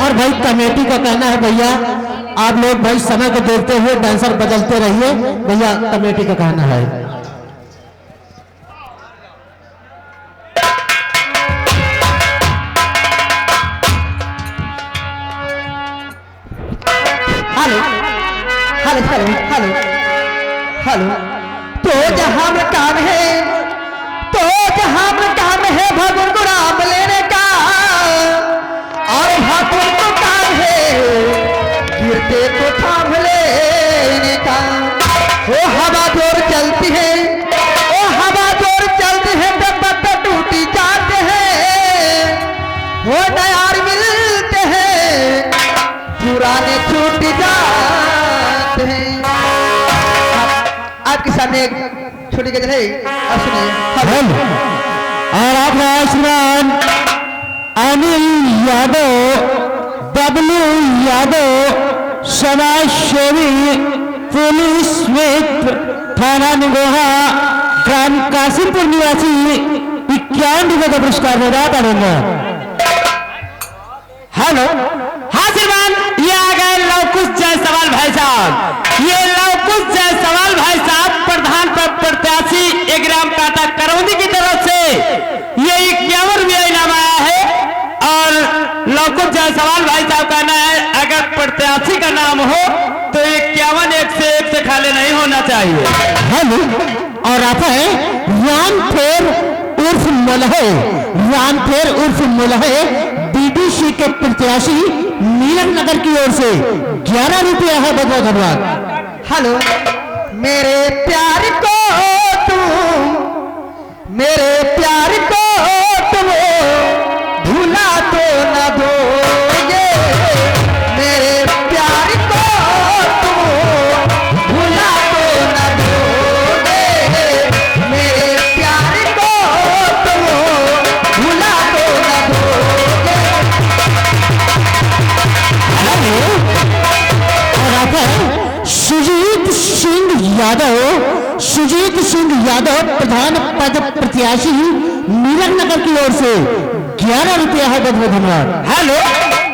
और भाई कमेटी का कहना है भैया आप लोग भाई समय को देखते हुए डांसर बदलते रहिए, भैया कमेटी का कहना है। Hello hello hello hello hello. तो जहां में काम है, तो जहां में काम है भगवान को राम लेने का, और भगवान को काम है गिरते तो थाम लेने का। वो हवा जोर चलती है, वो हवा जोर चलती है, डब्बा टूटी जाते हैं, वो नयार मिलते हैं, पुराने छूट जाते हैं। आपके सामने एक छोटी गजल है और सुनिए। हेलो। और आप श्रीमान अनिल यादव, बबलू यादव, समाज सेवी, पुलिस मित्र, थाना निगोहा, ग्राम कासिमपुर निवासी 51 रुपये का पुरस्कार प्रदान करेंगे। हेलो। हाँ श्रीमान, ये आ गए लवकुश जायसवाल भाई साहब। ये लवकुश जायसवाल भाई साहब प्रधान प्रत्याशी ग्राम काटा करौंदी की तरफ से ये 51 रुपया इनाम आया है। और लवकुश जायसवाल भाई साहब कहना है अगर प्रत्याशी का नाम हो तो 51 एक से खाली नहीं होना चाहिए। हेलो। और आप है रामफेर उर्फ मलहे, रामफेर उर्फ मलहे बीडीसी के प्रत्याशी मीरठ नगर की ओर से 11 रुपया है। बहुत बहुत धन्यवाद। हेलो। मेरे प्यार को तुम, मेरे प्यार को तुम भूला तो न दोगे, मेरे प्यार को तुम भूला तो न दोगे, मेरे प्यार को तुम भूला तो न दोगे। और आप है सुजीत सिंह यादव, सुजीत सिंह यादव प्रधान पद प्रत्याशी मीरठ नगर की ओर से 11 रुपया है। बहुत बहुत धन्यवाद। हेलो।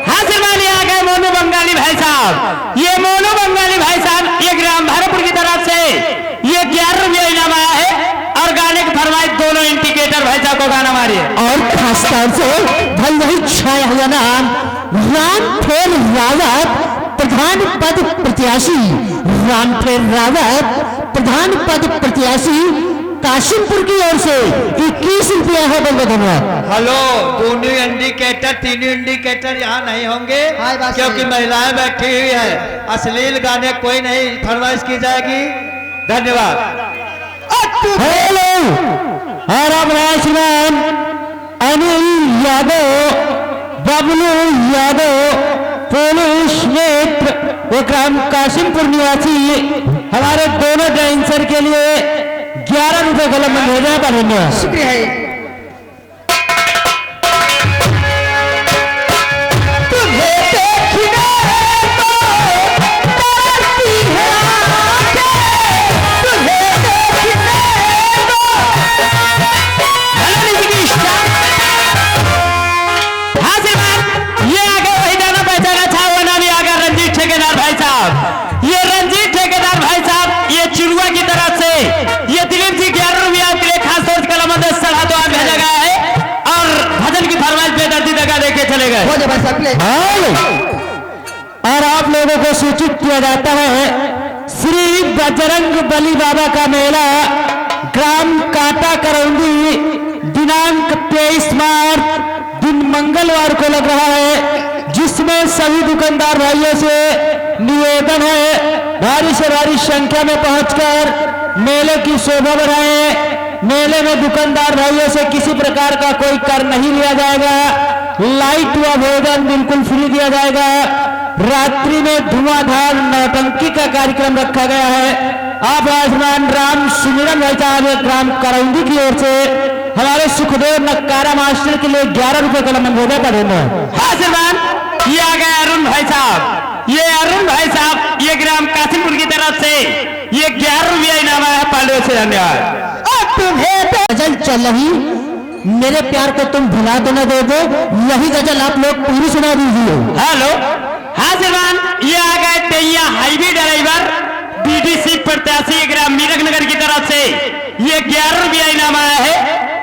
हाँ श्रीमान, आ गए मोनू बंगाली भाई साहब। ये मोनू बंगाली भाई साहब ये ग्राम भारतपुर की तरफ से ये 11 रुपया इनाम आया है। और गाने की फरमाइश दोनों इंडिकेटर भाई साहब को गाना मारिए। और खासतौर से भाई वही छाया हुआ नाम रामफेर रावत प्रधान पद प्रत्याशी, रामफेर रावत प्रधान पद प्रत्याशी काशिमपुर की ओर से 21 रुपया है। बहुत धन्यवाद। हेलो। दोनों इंडिकेटर तीनों इंडिकेटर यहाँ नहीं होंगे हाँ, बात क्योंकि सही है। महिलाएं बैठी हुई है। अश्लील गाने कोई नहीं फरमाइश की जाएगी। धन्यवाद। हेलो। और अब श्रीमान अनिल यादव, बबलू यादव, पुलिस मित्र, ग्राम काशिमपुर निवासी हमारे दोनों डांसर के लिए 11 रुपए कलम में भेजना पड़ेगा। शुक्रिया है। ये रंजीत ठेकेदार भाई साहब ये चिड़ुआ की तरफ से ये दिलीप जी 11 रुपया के लिए खास तौर से कलम सड़ा तो भेजा गया है। और भजन की फरमाइश बेदर्दी दगा देके चले गए। हो जाए सब। और आप लोगों को सूचित किया जाता है श्री बजरंग बली बाबा का मेला ग्राम काटा करौंदी दिनांक 23 मार्च दिन मंगलवार को लग रहा है, जिसमें सभी दुकानदार भाइयों से निवेदन है भारी से भारी संख्या में पहुंचकर मेले की शोभा बढ़ाएं मेले में दुकानदार भाइयों से किसी प्रकार का कोई कर नहीं लिया जाएगा। लाइट व भोजन बिल्कुल फ्री दिया जाएगा। रात्रि में धुआंधार नौटंकी का कार्यक्रम रखा गया है। आप आसमान राम सुमिरन भाई साहब ग्राम करौंदी की ओर से हमारे सुखदेव नक्कारा मास्टर के लिए 11 रुपए का भोजन का देना है। हाँ श्रीमान, ये आ गए अरुण भाई साहब। ये अरुण भाई साहब ये ग्राम कासिमपुर की तरफ से ये 11 रुपया इनाम है। पांडव से धन्यवाद। तुम्हें गजल चल रही, मेरे प्यार को तुम भुला तो न दे दो, यही गजल आप लोग पूरी सुना दीजिए। हेलो, हाँ श्रीमान, ये आ गए तैया हाईवे ड्राइवर बीडीसी प्रत्याशी ग्राम मीरक नगर की तरफ से ये 11 रुपया इनाम आया है।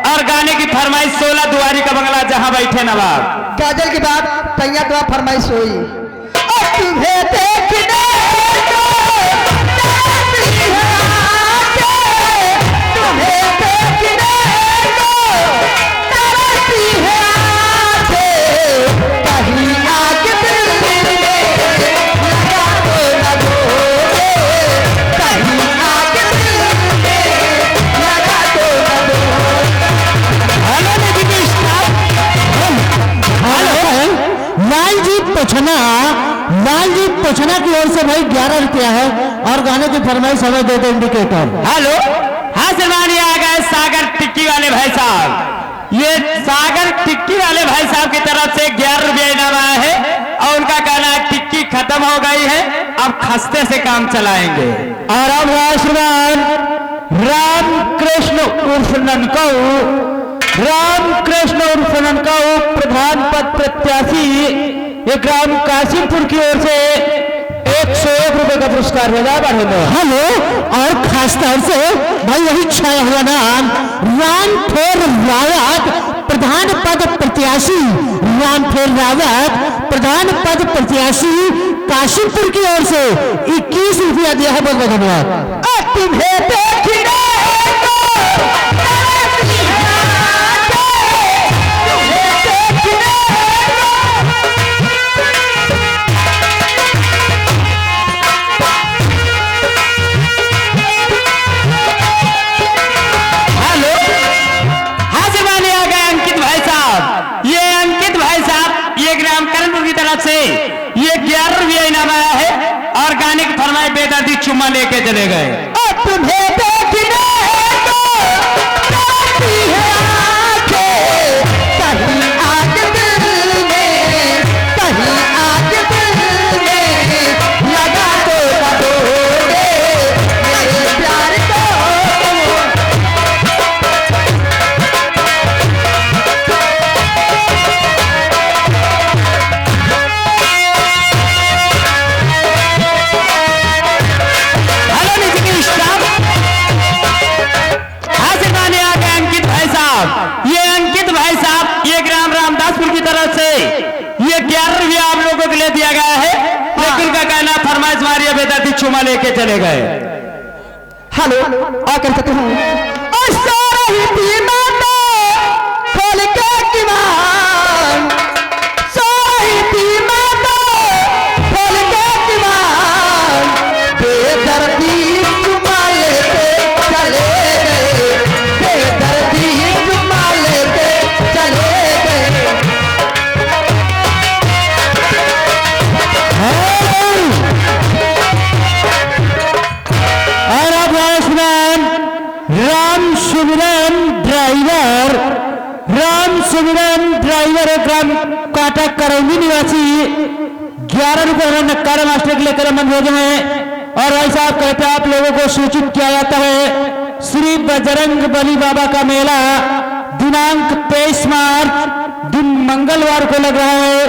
और गाने की फरमाइश 16 दुआरी का बंगला जहां बैठे नवाब। काजल के बाद तैया दुआ फरमाइश हुई। और तुम्हें देखने को चाहती है आंखें, तुम्हें देखने को तरसती है आंखें। कहीं आके दिल में लगा तो न दोगे, कहीं आके दिल में लगा तो न दोगे। लालजी पोछना की ओर से भाई 11 रुपया है और गाने की फरमाइश हमें दे दो इंडिकेटर। हेलो, हाँ श्रीमान, ये आ गए सागर टिक्की वाले भाई साहब। ये सागर टिक्की वाले भाई साहब की तरफ से 11 रुपया इनाम आया है। और उनका कहना है टिक्की खत्म हो गई है, अब खस्ते से काम चलाएंगे। और अब श्रीमान राम कृष्ण उर्फ ननकाऊ, राम कृष्ण उर्फ ननकाऊ प्रधान पद प्रत्याशी ये ग्राम कासिमपुर की ओर से 101 रुपए का पुरस्कार होगा। हेलो, और खासतौर से भाई वही छाया हुआ नाम रामफेर रावत प्रधान पद प्रत्याशी, रामफेर रावत प्रधान पद प्रत्याशी कासिमपुर की ओर से 21 रुपया दिया है। बहुत बहुत धन्यवाद। तुम्हें देखने को तरसती है आंखें, तुम्हें देखने हेलो, हाँ श्रीमान, ये आ गए अंकित भाई साहब। ये अंकित भाई साहब ये ग्राम करणपुर की तरफ से ये 11 रुपया इनाम आया है। और गाने की फरमाइश बेदादी चुम्मा लेके चले गए। तुम्हें देखने को तरसती है आंखें, कहीं आके दिल में, कहीं आके दिल में लगा तो न दोगे मेरे प्यार को। हेलो नीति स्टाफ, हाँ श्रीमान, ये आ गए अंकित भाई साहब। ये अंकित भाई साहब ये ग्राम रामदासपुर की तरफ से ये 11 रुपया आप लोगों के लिए दिया गया है। लेकिन का कहना फरमाइश मारिया बेदाती चुमा लेके चले गए। हेलो, आकर कहते हूँ और सो रही थी मैं तो खोल के दीवान, सो रही थी मैं तो खोल के दीवान। बेदर्दी चुमा लेके चले गए, बेदर्दी चुमा लेके चले गए। और अब आयुष्मान राम सुमिरन ड्राइवर, राम सुमिरन ड्राइवर ग्राम काटा करौली निवासी 11 रुपए नक्कारा मास्टर के लेकर मन भेजे हैं। और भाई साहब कहते हैं आप लोगों को सूचित किया जाता है श्री बजरंग बली बाबा का मेला दिनांक 23 मार्च दिन मंगलवार को लग रहा है।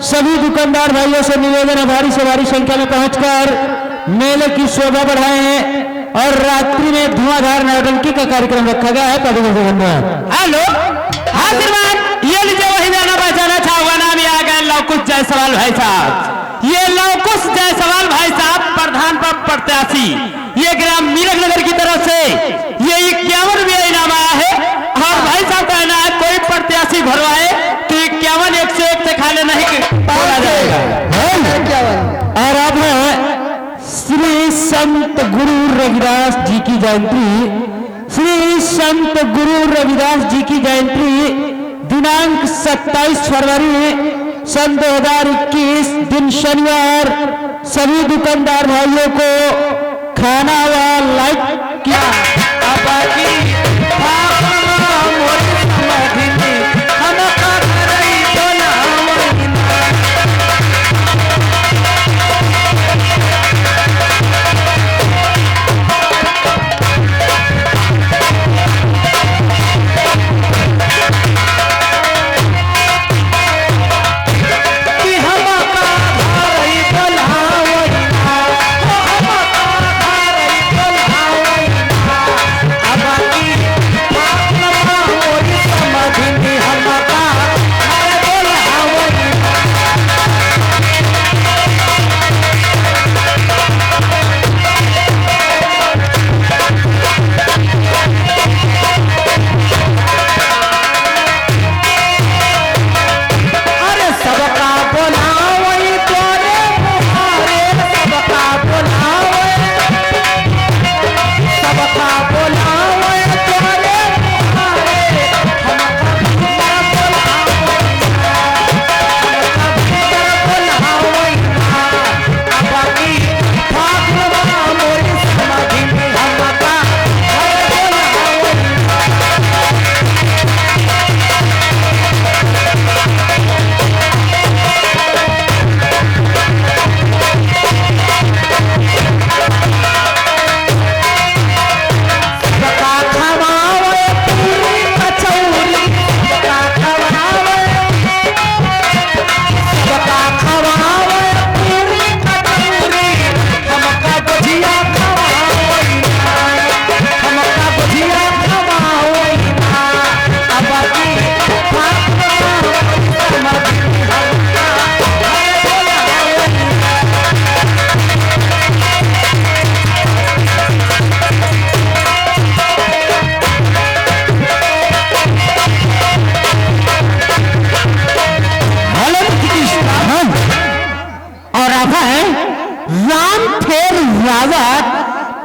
सभी दुकानदार भाइयों से निवेदन है भारी से भारी संख्या में पहुंचकर मेले की शोभा बढ़ाएं। और रात्रि में धुआंधार नौटंकी का कार्यक्रम रखा गया है। हेलो, हाँ श्रीमान, ये लीजिए वही गाना बजाना था। हुआ नाम ये आ गए लवकुश जायसवाल भाई साहब। ये लवकुश जायसवाल भाई साहब प्रधान पद प्रत्याशी ये ग्राम मीरक नगर की तरफ से ये 51 रुपया इनाम आया है। और भाई साहब कहना है कोई प्रत्याशी भरवाए तो 51 101 से खाने नहीं बोला जाएगा। और अब है श्री संत गुरु रविदास जी की जयंती। श्री श्री संत गुरु रविदास जी की जयंती दिनांक 27 फरवरी सन 2021 दिन शनिवार सभी दुकानदार भाइयों को खाना व लाइट किया।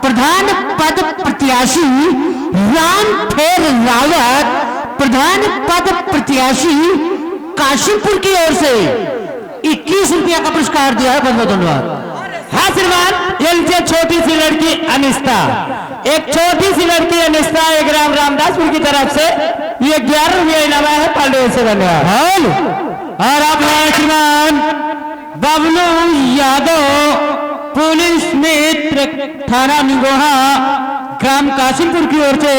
प्रधान पद प्रत्याशी रामफेर रावत प्रधान पद प्रत्याशी काशीपुर की ओर से 21 रुपया का पुरस्कार दिया है। बहुत बहुत धन्यवाद। हाँ श्रीमान, ये छोटी सी लड़की अनिस्ता, एक छोटी सी लड़की अनिस्ता एक ग्राम रामदासपुर की तरफ से ये 11 रुपया इनाम है। पांडे से धन्यवाद। और आप हैं श्रीमान बबलू यादव पुलिस मित्र थाना निगोहा ग्राम काशीपुर की ओर से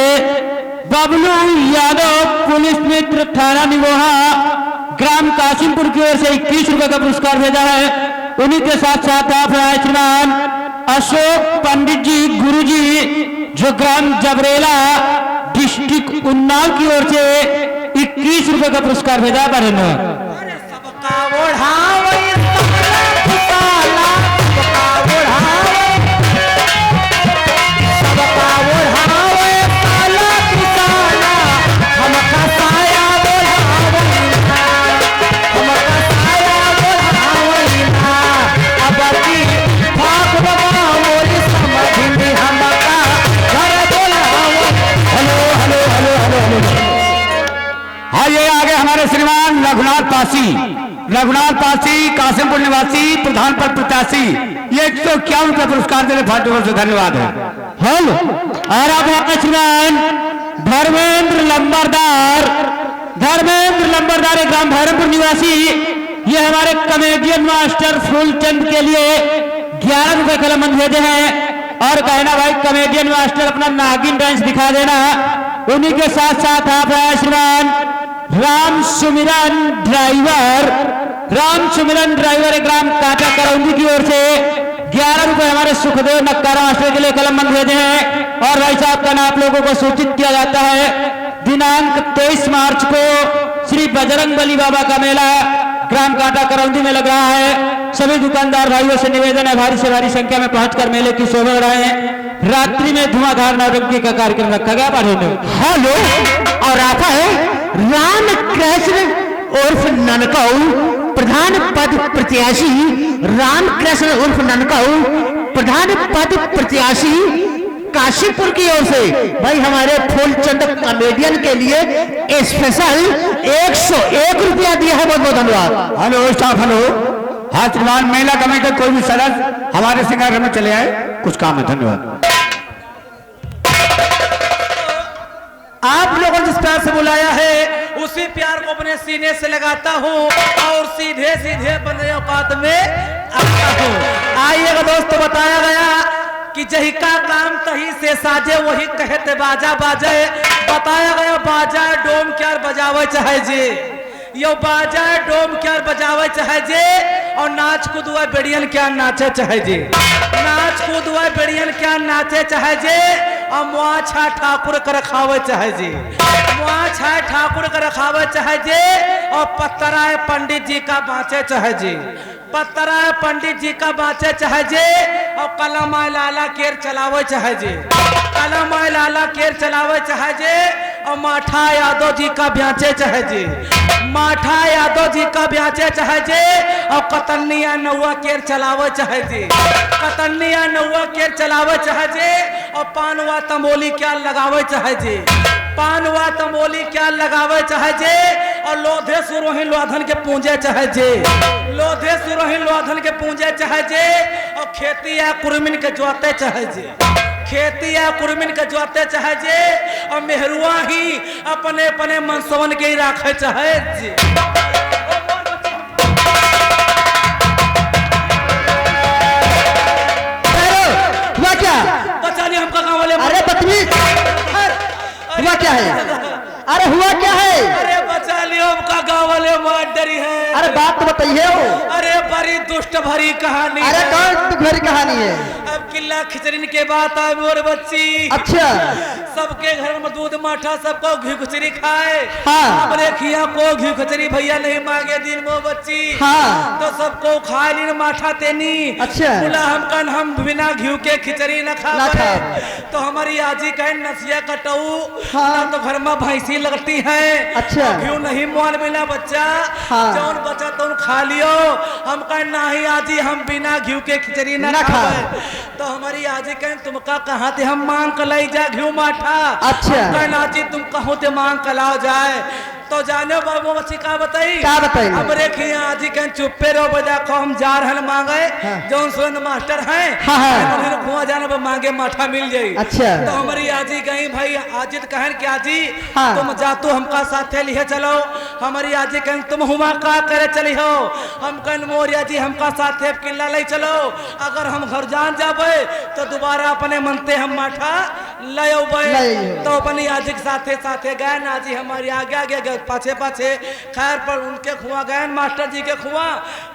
बबलू यादव पुलिस मित्र थाना निगोहा ग्राम काशीपुर की ओर से 21 रुपए का पुरस्कार भेजा है। उन्हीं के साथ साथ आप हैं श्रीमान अशोक पंडित जी गुरुजी जो ग्राम जबरेला डिस्ट्रिक्ट उन्नाव की ओर से 21 रुपए का पुरस्कार भेजा है। ये आगे हमारे श्रीमान रघुनाथ पासी कासिमपुर निवासी प्रधान पद प्रत्याशी ये 151 रुपये पुरस्कार देने फाटू से धन्यवाद है। हेलो। और अब श्रीमान धर्मेंद्र लंबरदार ग्राम भैरवपुर निवासी ये हमारे कमेडियन मास्टर फूलचंद के लिए 11 रुपए कलम भेजे हैं। और कहना भाई कमेडियन मास्टर अपना नागिन डांस दिखा देना। उन्हीं के साथ साथ आप हैं श्रीमान राम सुमिरन ड्राइवर ग्राम काटा करौंदी की ओर से 11 रुपए हमारे सुखदेव नक्कारा मास्टर के लिए कलम बंद भेजे हैं। और भाई साहब का नाम आप लोगों को सूचित किया जाता है दिनांक 23 मार्च को श्री बजरंग बली बाबा का मेला ग्राम काटा करौंदी में लग रहा है। सभी दुकानदार भाइयों से निवेदन है भारी से भारी संख्या में पहुंचकर मेले की शोभा बढ़ाएं। रात्रि में धुआंधार नौटंकी का कार्यक्रम रखा गया। हेलो। और आता है राम कृष्ण उर्फ ननकाऊ प्रधान पद प्रत्याशी राम कृष्ण उर्फ ननकाऊ प्रधान पद प्रत्याशी काशीपुर की ओर से भाई हमारे फूलचंद कॉमेडियन के लिए स्पेशल 101 रुपया दिया है। बहुत बहुत धन्यवाद। Hello staff, hello. हाँ श्रीमान, मेला कमेटी का कोई भी सदस्य हमारे सिंगार में चले आए, कुछ काम है। धन्यवाद। आप लोगों ने जिस प्यार से बुलाया है उसी प्यार को अपने सीने से लगाता हूँ और सीधे सीधे बंदे औकात में आता हूँ। आइएगा दोस्तों, बताया गया कि जही का काम तही से साजे वही कहते बाजा बाजे। बताया गया बाजा डोम क्या बजावे चाहे जे, यो बाजा डोम क्या बजावे चाहे जे, और नाच कूदवा बेड़ियन क्या नाचे चाहे जे, नाच कूदवा बेड़ियन क्या नाचे चाहे जे, और मुआ छा ठाकुर कर खावे चाहे जे, मुआ छा ठाकुर कर खावे चाहे जे, और पत्तराए पंडित जी का बाँचे चाहे जे, पत्तराए पंडित जी का बाँचे चाहे जे, और कलम लाला केर चलावे चाहे जे, कलम लाला केर चलावे चाहे जे, और माठा यादव जी का ब्याचे चाहे जे, माठा यादव जी का ब्याचे चाहे जे, और कतनिया नौवा केर चलावे चाहे जे, कतनिया नौवा केर चलावे चाहे जे, और पानवा तमोली क्या लगावे चाहे जे, पानवा तमोली क्या लगावे चाहे जे, और लोधे सुरोही लोधन के पूंजे चाहे जे, लोधे सुरोही लोधन के पूंजे चाहे जे, और खेती या कुर्मिन के जोते चाहे जे, खेती या कुर्मिन के जोते चाहे जे, और मेहरुआ ही अपने अपने मनसवन के ही राखे चाहे जे। हुआ क्या? बचा लिया हमका गाँव वाले। अरे बदतमीज, हुआ क्या है? अरे हुआ क्या है? अरे बचा लियो हमका गाँव वाले मार डरी है। अरे बात तो बताइए हो। अरे बड़ी दुष्ट भरी कहानी अरे है। कौन दुख भरी कहानी है? अब किला खिचड़ीन के बात आए मोर बच्ची। अच्छा। सबके घर में दूध माठा, सबको घी खिचड़ी खाए। हाँ। अपने खिया को घी खिचड़ी भैया नहीं मांगे दिन मो बच्ची। हाँ। तो सबको खाए लीन माठा तेनी। अच्छा। बोला हम बिना घी के खिचड़ी न खा ना पाए। खा। तो हमारी आजी कहे नसिया कटऊ। हाँ। ना तो घर में भैंसी लगती है। अच्छा। घी नहीं मोल मिला बच्चा। हाँ। जौन बचा तुम खा लियो। हम कहे नहीं आजी, हम बिना घी के खिचड़ी न ना खा। खाए। तो हमारी आजी कहें तुमका कहाँ थे हम मांग कर लाई जा घी माठा। अच्छा। कहना जी तुम कहो ते मांग कर लाओ जाए। तो जाने बाबू बच्ची का बताई, का बताई? हमरे खिया आजी कहें चुप्पे रहो बजा को हम जा रहे मांगे। हाँ। जौन सुन मास्टर हैं। हाँ, हाँ। खुआ जाने पर मांगे माठा मिल जाई। अच्छा। तो हमारी आजी कहीं भाई आजित कहन कि आजी हाँ। तुम जातू हमका साथे लिए चलो। हमारी आजी कहें तुम हुआ का करे चली हो। हम कहन मोरी आजी हमका साथे किला ले चलो। अगर हम घर जान जाबे तो दोबारा अपने मनते हम माठा ले ले। तो अपनी आजी के साथे साथे गए ना जी, हमारी आगे आगे गए पाछे पाछे। खैर पर उनके खुआ गए मास्टर जी के खुआ।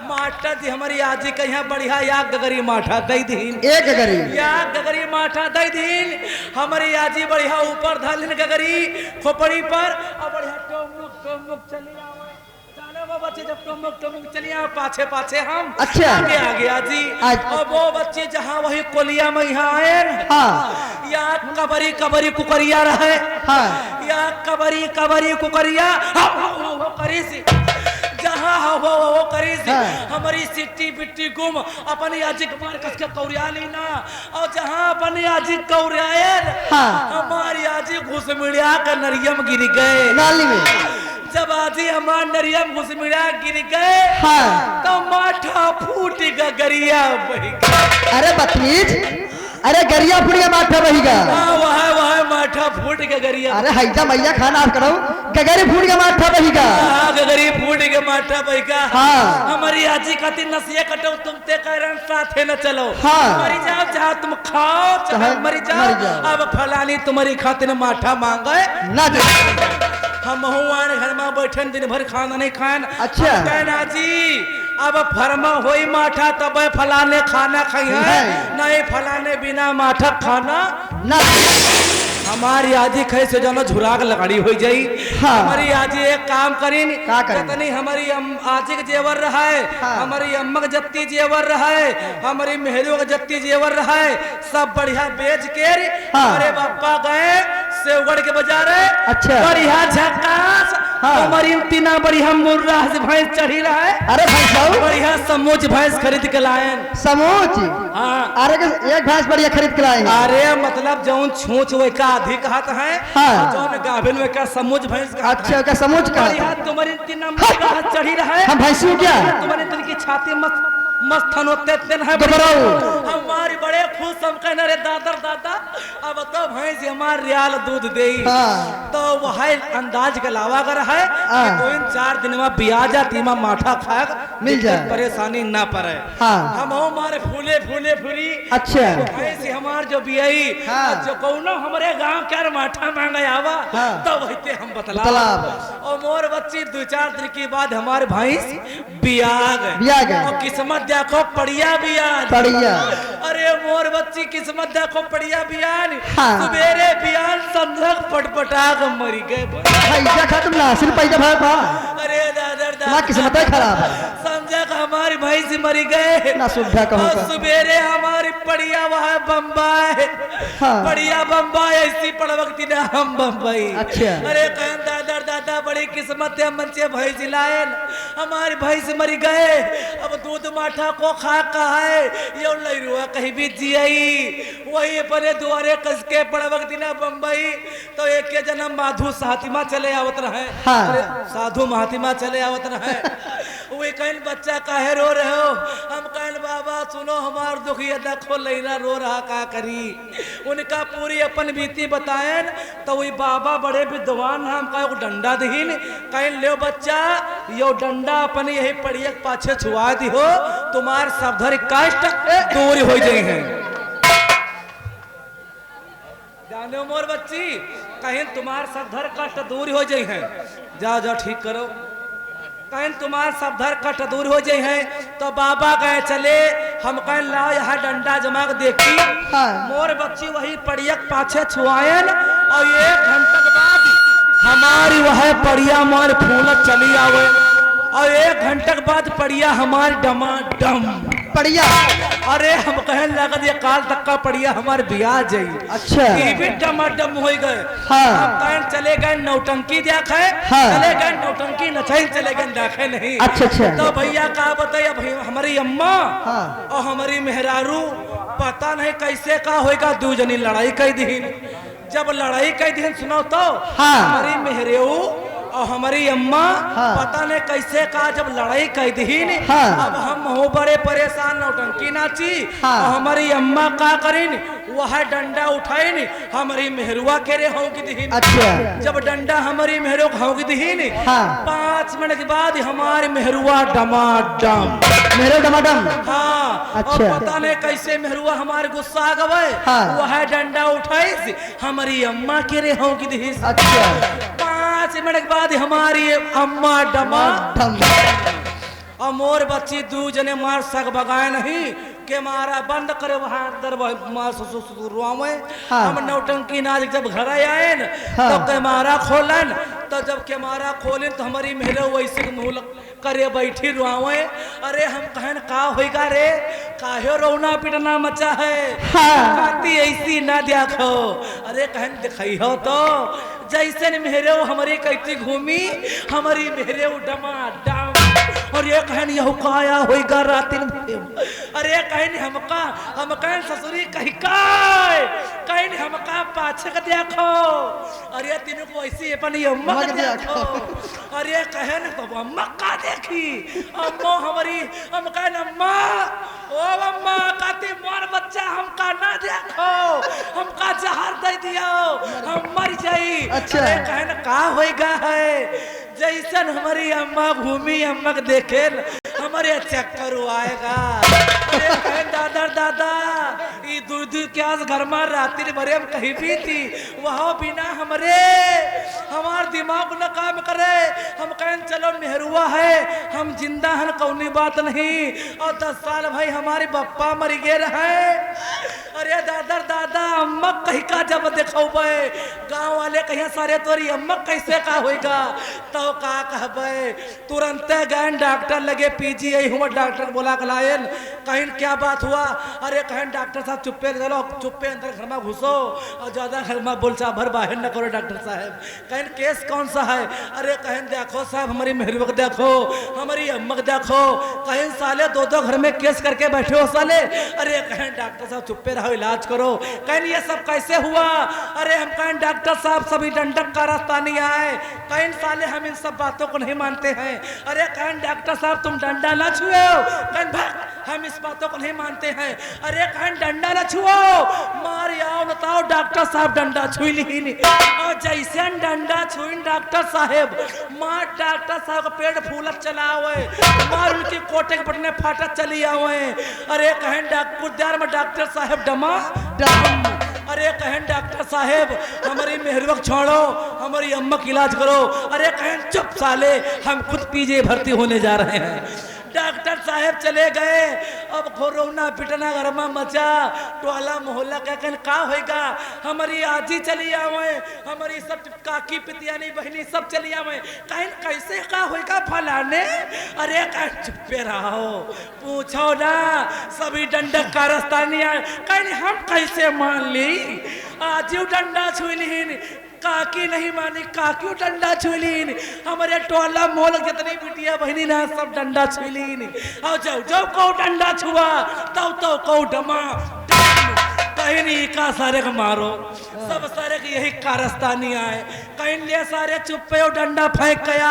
मास्टर जी हमारी आजी के यहाँ बढ़िया याग गगरी माठा दई दिन। एक गरीब। याग गगरी माठा दई दिन। हमारी आजी बढ़िया ऊपर धलिन गगरी खोपड़ी पर और बढ़िया टोमुक चली आवे। जाने वो बच्चे जब टोमुक चली आवे पाछे पाछे हम। अच्छा। आगे आगे आजी। और वो बच्चे जहाँ वही कोलिया में यहाँ आए न। हाँ। या कबरी कबरी कुकरिया रहे। हाँ। या कबरी कबरी कुकरिया हो करी सी। जहाँ हो करी सी। हाँ। हमारी सिट्टी बिट्टी गुम अपनी आजी के मार कस के कौरिया लेना। और जहाँ अपनी आजी कौरिया हाँ। हमारी आजी घुस मिड़िया का नरियम गिर गए नाली में। जब आजी हमार नरियम घुस मिड़िया गिर गए। हाँ। तो माठा फूट गरिया बह गया। अरे बदतमीज, अरे गरिया फूट गया माठा बहिगा। वह माठा फूट के गरिया। अरे हैजा मैया खाना आप करो, गगरी फूट गया माठा बहिगा। हाँ, गगरी फूट के माठा बहिगा। हाँ। हमारी आजी कहती नसिया कटो तुम ते कहरन साथे न चलो। हाँ। मरी जाओ जहाँ तुम खाओ चाहे मरी जाओ। मर जाओ। अब फलानी तुम्हारी खातिर माठा मांगे ना दे। हम हुआ घर में बैठे दिन भर खाना नहीं खान। अच्छा। कहना जी अब फरमा होई माठा तब फलाने खाना खाई है। नहीं फलाने बिना माठा खाना ना। हमारी आजी कैसे जो झुराग लगाड़ी हो जाई। हाँ। हमारी आजी एक काम करीन। का करीन? जितनी हमारी आजी के जेवर रहा है। हाँ। हमारी अम्मा के जत्ती जेवर रहा है। हमारी मेहरियों के जत्ती जेवर रहा है। सब बढ़िया बेच के हाँ। हमारे पापा गए सेवगढ़ के बाजार। अच्छा। बढ़िया झकास हमारी तीना बढ़िया मुर्रा से भैंस चढ़ी रहा है। अरे भाई साहब बढ़िया समूच भैंस खरीद के लाए। समूच। हाँ अरे एक भैंस बढ़िया खरीद के लाए हैं। अरे मतलब जौन छूच वे का अधिक हाथ है। हाँ। जौन गाभिन वे का समूच भैंस का अच्छा क्या समूच का बढ़िया तुम्हारी तीना मुर्रा चढ़ी रहा है। हम भैंसी क्या तुम्हारे दिल की छाती मस्त मस्त होते दिन है। हमारी बड़े खुश हम कहने रे दादर दादा अब तो भैंस हमार रियाल दूध दे। हाँ। तो वह अंदाज के अलावा अगर है हाँ। 2-4 दिन में बियाजा तीमा माठा खाएगा मिल जाए परेशानी ना पड़े। हाँ। हम हमारे फूले फूले फूली अच्छा भैंस हमार जो बियाई हाँ। जो कौनो हमारे गांव के माठा मांगे आवा हाँ। तो वही हम बतला बतलाब। और मोर बच्ची 2-4 दिन के बाद हमारे भैंस बिया गए और किस्मत देखो पड़िया बियान बढ़िया। अरे मोर बच्ची किस्मत देखो पड़िया बियान हाँ। सवेरे बियान संझक पटपटा के मरी गए। पैसा खत्म ना सिर्फ पैसा भाई बा अरे दादर ना दादा किस्मत खराब है संझक हमारी भैंस मरी गए ना सुविधा कहूँ और सवेरे हमारी पड़िया वहाँ बम्बई। हाँ। पड़िया बम्बई ऐसी पड़वकती ना हम बम्बई। अच्छा। अरे कहन दादर दादा बड़ी किस्मत है मंचे भैंस लाए हमारी भैंस मरी गए। अब दूध माठा को खा कहा है यो लइरुआ कहीं भी जियई वही अपने दुआरे कस के पड़वक दिना बम्बई। तो एक के जन्म माधु सातिमा चले आवत रहे। हाँ। अरे साधु महातिमा चले आवत रहे। वही कहन बच्चा काहे रो रहे हो। हम कहन बाबा सुनो हमार दुखिया देखो लइरा रो रहा का करी। उनका पूरी अपन बीती बताएन तो वही बाबा बड़े विद्वान हम का डंडा दहीन कहन ले बच्चा यो डंडा अपन यही पड़िया पाछे छुआ दी हो तुम्हार सबधर कष्ट दूर हो जाए हैं। जाने मोर बच्ची कहीं तुम्हार सबधर कष्ट दूर हो जाए हैं। जाओ जाओ ठीक करो कहीं तुम्हार सबधर कष्ट दूर हो जाए हैं। तो बाबा कहे चले हम कहें लाओ यहाँ डंडा जमा के देखी। हाँ। मोर बच्ची वही पड़ियक पाछे छुआएन और 1 घंटा के बाद हमारी वह पड़िया मार फूल चली आवे और 1 घंटा के बाद पड़िया हमारी डमाडम बढ़िया। अरे हम कहने लगा ये काल तक का पड़िया हमारे बियाह जाई। अच्छा। ये भी डमाडम हो गए। हाँ। हम कहने चले गए नौटंकी देखे। हाँ। चले गए नौटंकी नचाई चले गए देखे नहीं। अच्छा। तो भैया का बताइए भाई हमारी अम्मा हाँ। और हमारी मेहरारू पता नहीं कैसे का होएगा 2 जनी लड़ाई कई दिन। जब लड़ाई कई दिन सुनो तो हाँ। हमारी मेहरेऊ और हमारी अम्मा हाँ। पता नहीं कैसे का जब लड़ाई कई दिन। हाँ। अब हम हो बड़े परेशान नौटंकी नाची। हाँ। और हमारी अम्मा का करीन वह डंडा उठाइन हमारी मेहरुआ के रे होगी दीन। अच्छा। जब डंडा हमारी मेहरुआ होगी दीन। हाँ। 5 मिनट के बाद हमारी मेहरुआ डमाडम मेरे टमाटम। हाँ। अच्छा। और पता नहीं कैसे मेहरुआ हमारे गुस्सा गए। हाँ। वह डंडा उठाई हमारी अम्मा के रे होगी दी। अच्छा। 5 मिनट के बाद हमारी अम्मा डमा टम। और मोर बच्ची 2 जने मार सक बगाए नहीं के मारा बंद करे वहां अंदर मार ससुरुआवे। हाँ। हम नौटंकी नाच जब घर आए न हाँ। तब के मारा खोलन तो जब के मारा खोलन तो हमारी मेहरे वैसे मुंह करे बैठी रुआवे। अरे हम कहन का होएगा रे काहे रोना पिटना मचा है। हाँ। बाती ऐसी ना देखो। अरे कहन दिखाई हो तो जैसे मेहरे हमारी कैसी घूमी हमारी मेहरे डमाडम। और ये कहन यह काया होएगा रातिन। अरे कहन हम कहन ससुरी कही कहन हमका पाछे के देखो। अरे तीनों को ऐसी अपनी अम्मा के देखो। अरे कहन तो अम्मा का देखी अम्मा हमारी हम कहन अम्मा ओ अम्मा काती मोर बच्चा हमका ना देखो हमका जहर दे दियो हम मर जाई। अच्छा। अरे कहन का होएगा है जैसन हमारी अम्मा घूमी अम्मा के देखे हमारे चक्कर आएगा। अरे कहन दादा दादा ये दूध क्या घर में रात्रि भरे हम कहीं भी थी वहाँ बिना हमार दिमाग न काम करे। हम कहन चलो मेहरुआ है हम जिंदा हन कौनी बात नहीं। और 10 साल भाई हमारे बप्पा मर गए रहे। अरे दादा दादा अम्मा कहीं का जब देखो गाँव वाले कहीं सारे तोरी अम्मा कैसे का होएगा तो का कहबे तुरंत गए डॉक्टर लगे पीजीआई हुआ डॉक्टर बोला के लायन कहीं क्या बात हुआ? अरे कहीं डॉक्टर साहब चुप्पे चलो, चुप्पे अंदर घर में घुसो और ज्यादा घर में बोलचा भर बाहर न करो डॉक्टर साहब। कहीं केस कौन सा है? अरे कहीं देखो साहब हमारी मेहरबक देखो, हमारी अम्मक देखो, कहीं साले दो दो घर में केस करके बैठे हो साले। अरे कहीं डॉक्टर साहब चुप्पे रहो, इलाज करो। कहीं ये सब कैसे हुआ? अरे हम कहीं डॉक्टर साहब सभी डंडक का रास्ता नहीं आए, कहीं साले हम इन सब बातों को नहीं मानते हैं। अरे कहीं डॉक्टर साहब तुम डंडा ना छुओ, कहीं भाग हम इस बातों को नहीं मानते हैं। अरे कहीं डंडा ना छुओ, मार आओ बताओ डॉक्टर साहब डंडा छुई नहीं। और जैसे डंडा छुई डॉक्टर साहब, मार डॉक्टर साहब का पेट फूलत चला हुए, मार उनकी कोटे के पटने फाटत चली आवे। अरे कहीं डॉक्टर में डॉक्टर साहब डमा डम। अरे कहें डॉक्टर साहब हमारी मेहरबक छोड़ो, हमारी अम्मा का इलाज करो। अरे कहें चुप साले, हम खुद पीजे भर्ती होने जा रहे हैं। डॉक्टर साहब चले गए, अब कोरोना पिटना घर में मचा, टोला मोहल्ला का होगा। हमारी आजी चली आवे, हमारी सब काकी पितियानी बहनी सब चली आवे, कहीं कैसे का होगा फलाने। अरे कहीं चुप्पे रहो, पूछो ना, सभी डंडक का रास्ता नहीं आए, कहीं हम कैसे मान ली? आजी डंडा छुई काकी नहीं मानी, काकी डंडा छुईलीन, हमारे टोला मोहल्ला जितनी बिटिया बहनी ना सब डंडा छुईलीन। और जाओ को डंडा छुआ तब तो को डमा कहीं नहीं का सारे को मारो, सब सारे के यही कारस्तानी आए। कहीं ले सारे चुप्पे और डंडा फेंक गया।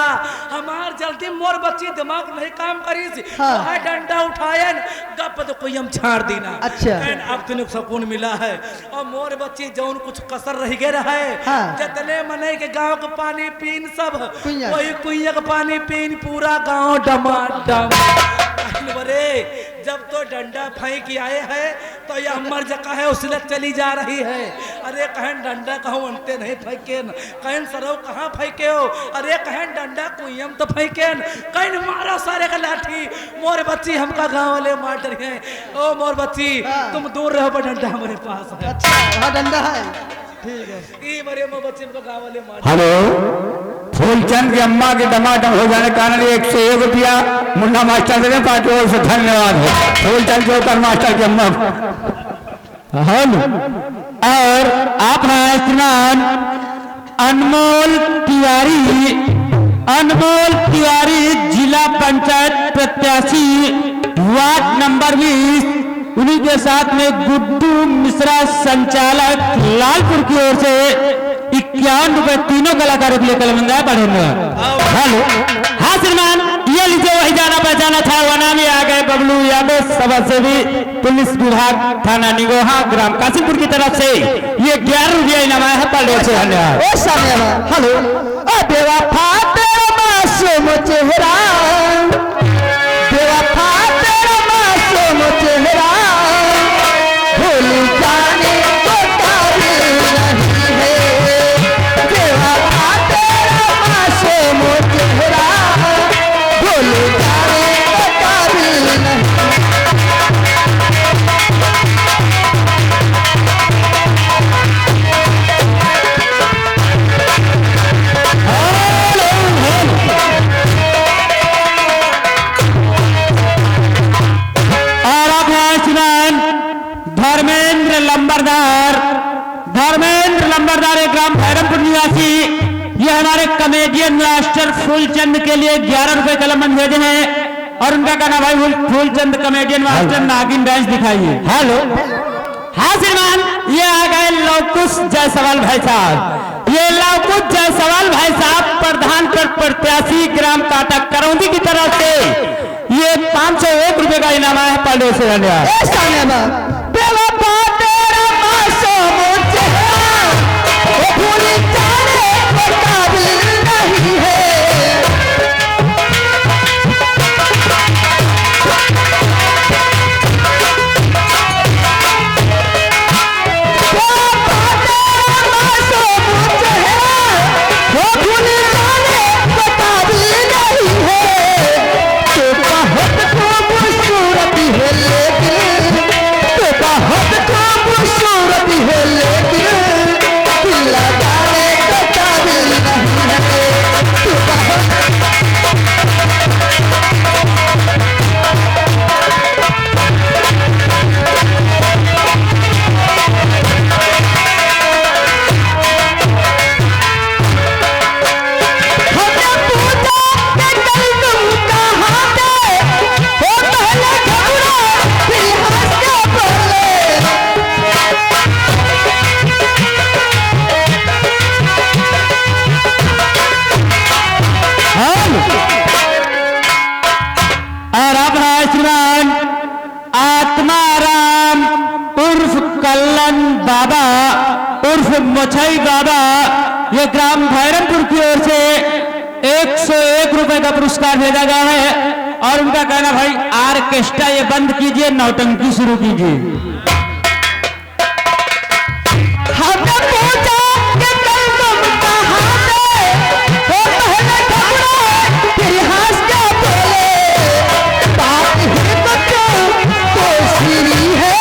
हमार जल्दी मोर बच्ची दिमाग नहीं काम करी सी, हाँ। डंडा उठाया गप तो कोई हम छाड़ देना। अच्छा। अब तुमने सुकून मिला है। और मोर बच्ची जौन कुछ कसर रह गए रहे, हाँ। जितने मने के गांव का पानी पीन सब वही कुइया का पानी पीन पूरा गांव डमाडम। बरे जब तो डंडा फेंक आए है तो ये अमर जगह है उसने चली जा रही है। अरे कहीं डंडा कहूँ अंते नहीं फेंके, कहीं सरव कहाँ फेंके हो? अरे कहीं डंडा कुयम तो फेंके, कहीं मारो सारे का लाठी। मोर बच्ची हमका गांव वाले मार रहे हैं। ओ मोर बच्ची तुम दूर रहो, पर डंडा हमारे पास है। अच्छा डंडा है, ठीक है। ये मरे मोर बच्ची हमको गांव वाले मार। हेलो, फूलचंद की अम्मा के टमाटर हो जाने के कारण 101 रुपया मुन्ना मास्टर देने पार्टी ओर से धन्यवाद है फूलचंद जोकर मास्टर की अम्मा। और आप स्नान अनमोल तिवारी जिला पंचायत प्रत्याशी वार्ड नंबर 20, उन्हीं के साथ में गुड्डू मिश्रा संचालक लालपुर की ओर से 51 रुपए तीनों कलाकारों के लिए कलमंदा बढ़ेंगे। हेलो, हाँ श्रीमान, ये लीजिए वही जाना पहचाना था, वना में आ गए बबलू यादव सभा से भी पुलिस विभाग थाना निगोहा ग्राम काशीपुर की तरफ से ये 11 रुपया इनाम है पर से। हेलो, बेवफा तेरा मासूम चेहरा, बेवफा तेरा मासूम चेहरा, भूल जाने को काबिल नहीं है। बेवफा तेरा मासूम चेहरा, भूल जाने को काबिल नहीं। धर्मेंद्र लंबरदार ग्राम भैरमपुर निवासी, ये हमारे कमेडियन मास्टर फूलचंद के लिए 11 रुपए कलम भेजे हैं और उनका कहना भाई फूलचंद कमेडियन मास्टर नागिन डांस दिखाइए। हेलो, हाँ श्रीमान, ये आ गए लवकुश जायसवाल भाई साहब। ये लवकुश जायसवाल भाई साहब प्रधान प्रत्याशी ग्राम काटा करौंदी की तरफ से ये 501 रुपए का इनाम है पांडे से। भूल जाने को काबिल नहीं है। खूबसूरत है लेकिन तो बहुत खूबसूरत कल्लन बाबा उर्फ मोछई बाबा, ये ग्राम भैरमपुर की ओर से 101 रुपए का पुरस्कार भेजा गया है। और उनका कहना भाई आर्केस्ट्रा ये बंद कीजिए, नौटंकी शुरू कीजिए। हमने पूछा कि कल तुम कहाँ थे, तो पहले घबराए फिर हंस के बोले, बात ही कुछ दूसरी है,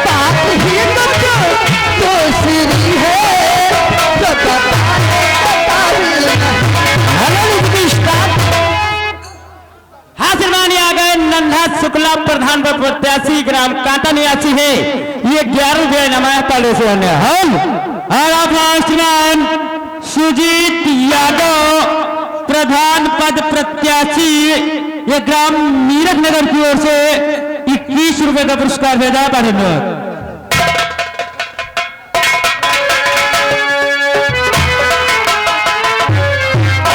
बात ही कुछ दूसरी है, जो बताने हासिल आ गए नन्हा शुक्ला प्रधान पर प्रत्याशी ग्राम कांटा निवासी है। ये 11 रुपये नमाया पाले से हम और अपना श्रीमान सुजीत यादव प्रधान पद प्रत्याशी, ये ग्राम मीरठ नगर की ओर से 21 रुपए का पुरस्कार भेजा पाले।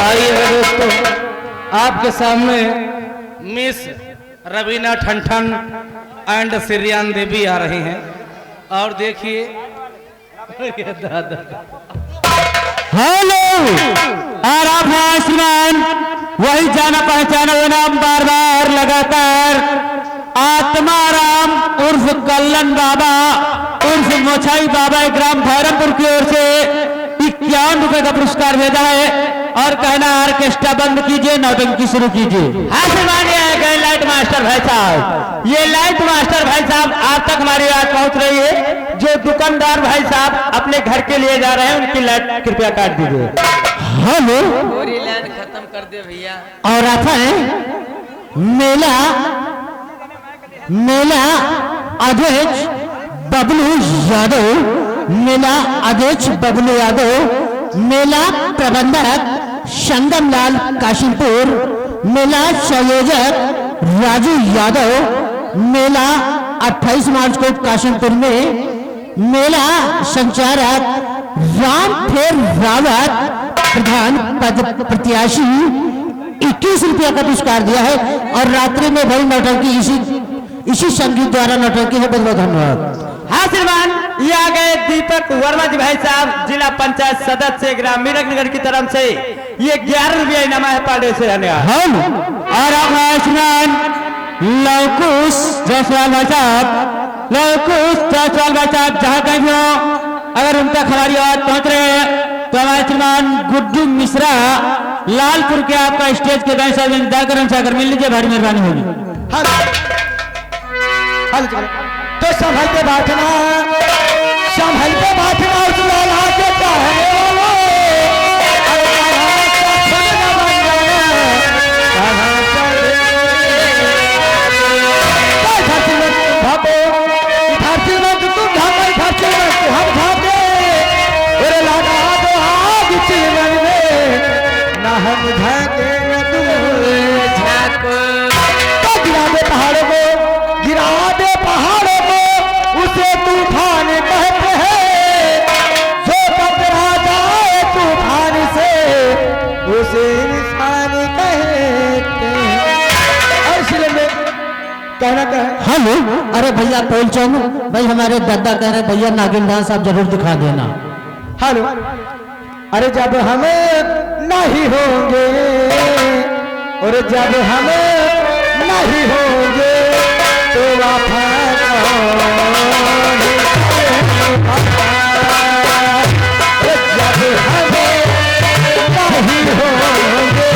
आइए दोस्तों, आपके सामने मिस रवीना ठनठन एंड सिरियान देवी आ रही हैं और देखिए दादा हेलो और आप हैं श्रीमान वही जाना पहचाना हुआ नाम बार बार लगातार आत्माराम उर्फ कल्लन बाबा उर्फ मोछाई बाबा, ग्राम भैरमपुर की ओर से 51 रुपए का पुरस्कार भेजा है। और कहना आर्केस्ट्रा बंद कीजिए, नौटंकी शुरू कीजिए। हासिल गए लाइट मास्टर भाई साहब। ये लाइट मास्टर भाई साहब आप तक हमारी बात पहुंच रही है। जो दुकानदार भाई साहब अपने घर के लिए जा रहे हैं उनकी लाइट कृपया काट दीजिए। हेलो, पूरी लाइन खत्म कर दे भैया। और आप मेला अध्यक्ष बबलू यादव, मेला अध्यक्ष बबलू यादव, मेला प्रबंधक संगम लाल काशिमपुर, मेला संयोजक राजू यादव, मेला 28 मार्च को काशिमपुर में, मेला संचालक राम फेर रावत प्रधान पद प्रत्याशी 21 रुपया का पुरस्कार दिया है। और रात्रि में भाई नौटंकी इसी संगीत द्वारा नौटंकी है। बहुत बहुत धन्यवाद। हासिलमान ये आ गए दीपक वर्मा जी भाई साहब, जिला पंचायत सदस्य ग्राम मीरठ नगर की तरफ से ये 11 रुपया इनामा है पाले से हम। और आप हासिलमान लवकुश जायसवाल भाई साहब, लवकुश जायसवाल भाई साहब जहाँ कहीं भी हो, अगर उनका हमारी आवाज पहुंच रहे हैं तो हमारे श्रीमान गुड्डू मिश्रा लालपुर के आपका स्टेज के बैंक साहब इंतजार कर मिल लीजिए, भारी मेहरबानी होगी। तो संभल के बैठना, संभल के बैठना, उस लाला के चाहने वालों, अरे कहाँ बन जाना, कहाँ चले, धरती में तुम ढाके, धरती में हम ढाके, अरे लाला तो आग चिलमन में, ना हम ढाके न तुम झाको, तो गिरा दे पहाड़ों को, गिरा दे पहाड़ों को, उसे तूफान कहते हैं, जो टकरा जाए तूफान से उसे इंसान कहते हैं। इसलिए मैं कहना हेलो, अरे भैया पोल चौन भाई हमारे दादा कह रहे भैया नागिन डांस आप जरूर दिखा देना। हेलो, अरे जब हम नहीं होंगे, और जब हम नहीं होंगे तो वफा जब हमें नहीं होंगे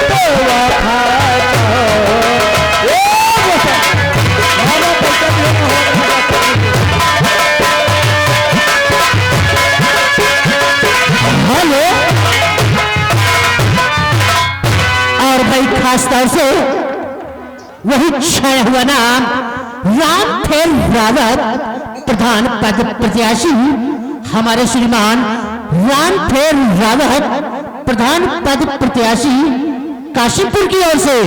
तो वफा हेलो। और भाई खास तौर से वही छाया हुआ नाम राम फेर रावत प्रधान पद प्रत्याशी हमारे श्रीमान राम फेर रावत प्रधान पद प्रत्याशी काशीपुर की ओर से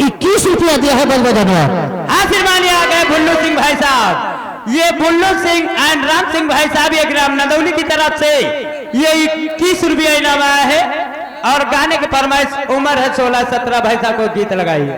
21 रुपया दिया है। बहुत बहुत धन्यवाद। आशीर्वाद आ गए बुल्लू सिंह भाई साहब। ये बुल्लू सिंह एंड राम सिंह भाई साहब ये ग्राम नदौली की तरफ से ये 21 रुपया इनाम आया है। और गाने की फरमाइश उम्र है 16-17 भाई साहब को गीत लगाइए।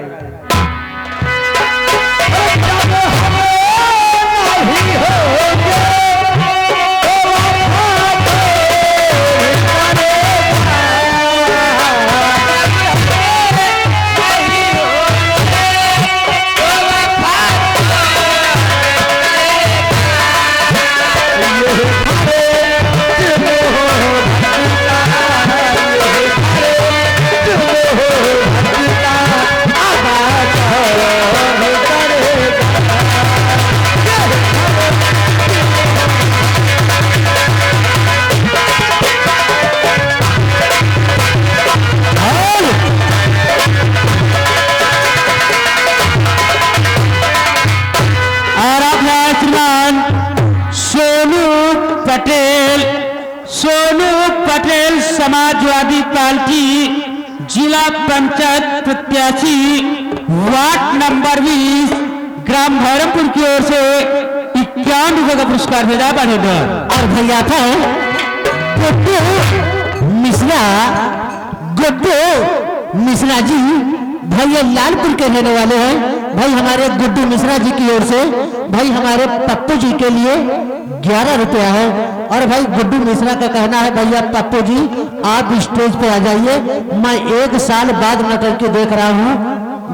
पटेल, सोनू पटेल समाजवादी पार्टी जिला पंचायत प्रत्याशी वार्ड नंबर 20 ग्राम भैरमपुर की ओर से 51 रुपए का पुरस्कार भेजा बढ़ेगा। और भैया था गुड्डू मिश्रा जी, भाई ये लालपुर के रहने वाले हैं। भाई हमारे गुड्डू मिश्रा जी की ओर से भाई हमारे पप्पू जी के लिए 11 रुपया है। और भाई गुड्डू मिश्रा का कहना है भैया पप्पू जी आप स्टेज पे आ जाइए, मैं 1 साल बाद नौटंकी देख रहा हूँ,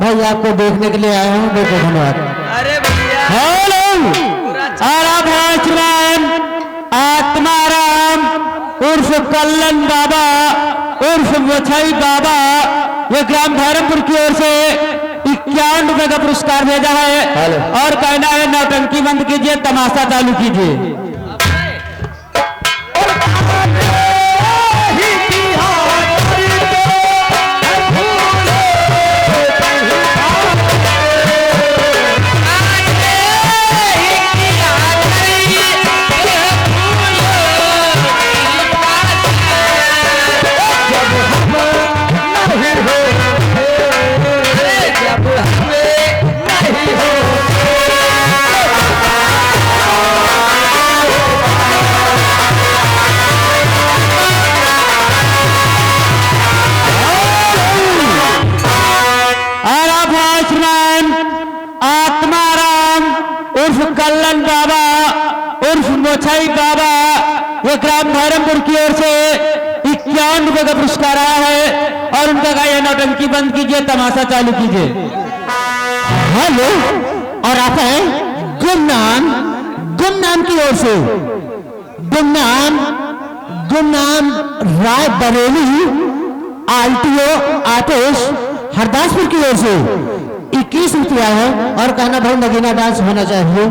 भाई आपको देखने के लिए आया हूँ। देखो धन्यवाद। अरे भैया हेलो आराधनाचरण आत्माराम उर्फ कल्लन बाबा उर्फ मोछाई बाबा, ये ग्राम भैरमपुर की ओर से 51 रुपए का पुरस्कार भेजा है। और कहना है नौटंकी बंद कीजिए, तमाशा चालू कीजिए। कल्लन बाबा उर्फ मोछाई बाबा, ये ग्राम भैरमपुर की ओर से 51 रुपए का पुरस्कार आया है। और उनका कहा नौटंकी बंद कीजिए, तमाशा चालू कीजिए। हेलो और आप हैं गुमनाम की ओर से गुमनाम राय बरेली आरटीओ आतिश हरदासपुर की ओर से 21 रुपया है। और कहना भाई नगीना डांस होना चाहिए।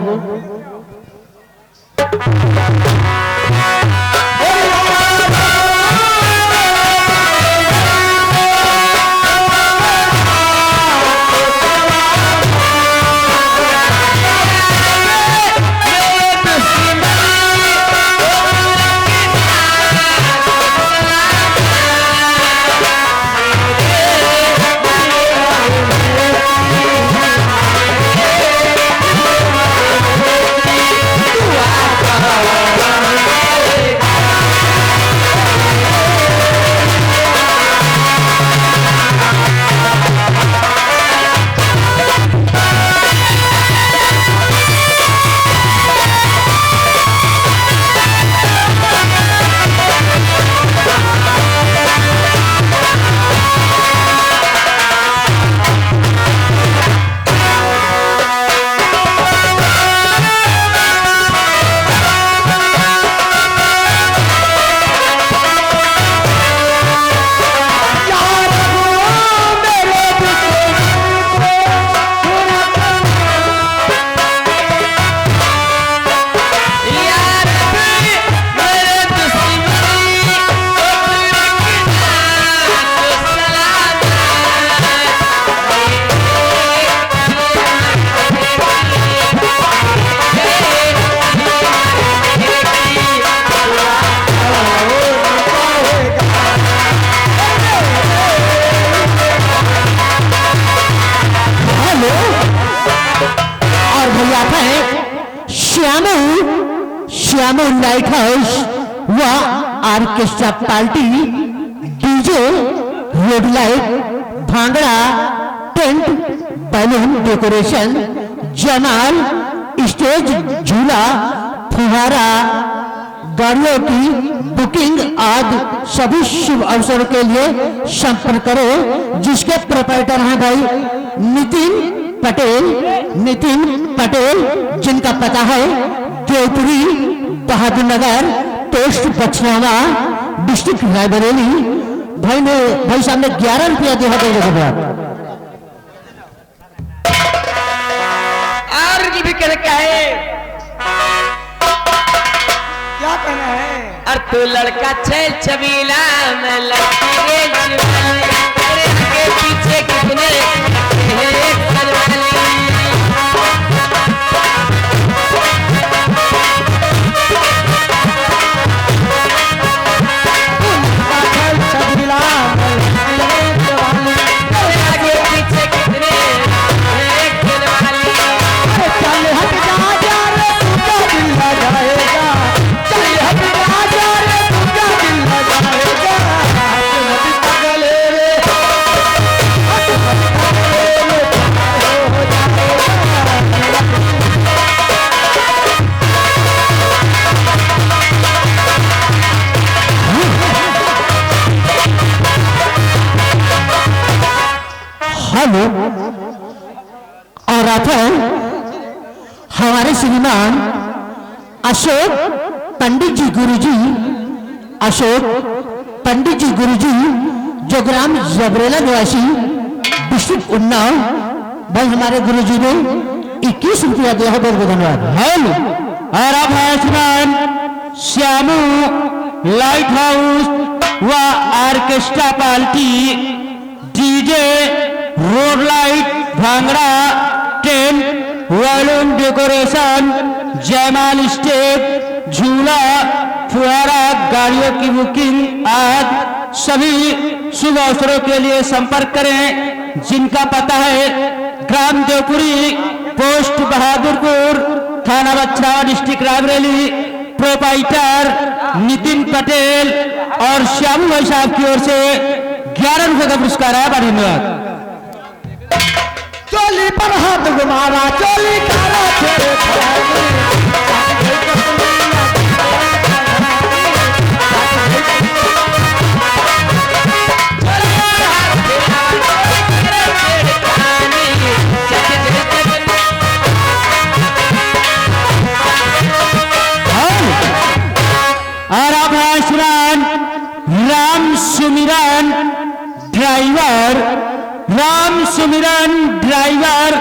श्यामू लाइट हाउस व orchestra party, DJ, road light, bhangra, tent, balloon decoration, Jamal, stage, झूला, फुहारा, गाड़ियों की बुकिंग आदि सभी शुभ अवसरों के लिए संपर्क करो। जिसके प्रोपराइटर हैं भाई नितिन पटेल, जिनका पता है देवपुरी, बहादुर नगर, पोस्ट बछनावा, डिस्ट्रिक्ट रायबरेली। भाई साहब ने 11 रुपया दिया देगा। और भी क्या है, क्या कहना है? और तू लड़का छैल छबीला, मैं लड़की रे जवानी, तेरे आगे पीछे कितने हैं एक सरवाली। हेलो और आप हैं हमारे श्रीमान अशोक पंडित जी गुरुजी, अशोक पंडित जी गुरुजी जो ग्राम जबरेला निवासी डिस्ट्रिक्ट उन्नाव। भाई हमारे गुरुजी ने 21 रुपया दिया है, बहुत बहुत धन्यवाद। हेलो और अब है श्रीमान श्यामू लाइट हाउस व orchestra party, DJ, road light, bhangra, tent, volume decoration, जयमाल स्टेज, झूला, फुहारा, गाड़ियों की बुकिंग आदि सभी शुभ अवसरों के लिए संपर्क करें, जिनका पता है ग्राम देवपुरी, पोस्ट बहादुरपुर, थाना बछरावा, डिस्ट्रिक्ट रायबरेली। प्रोपाइटर नितिन पटेल और श्यामू भाई साहब की ओर से 11 रुपए का पुरस्कार है। बड़ा धन्यवाद। चोली पर हाथ घुमावा, चोली कारा तेरे और अब है श्रीमान राम सुमिरन ड्राइवर, राम सुमिरन ड्राइवर,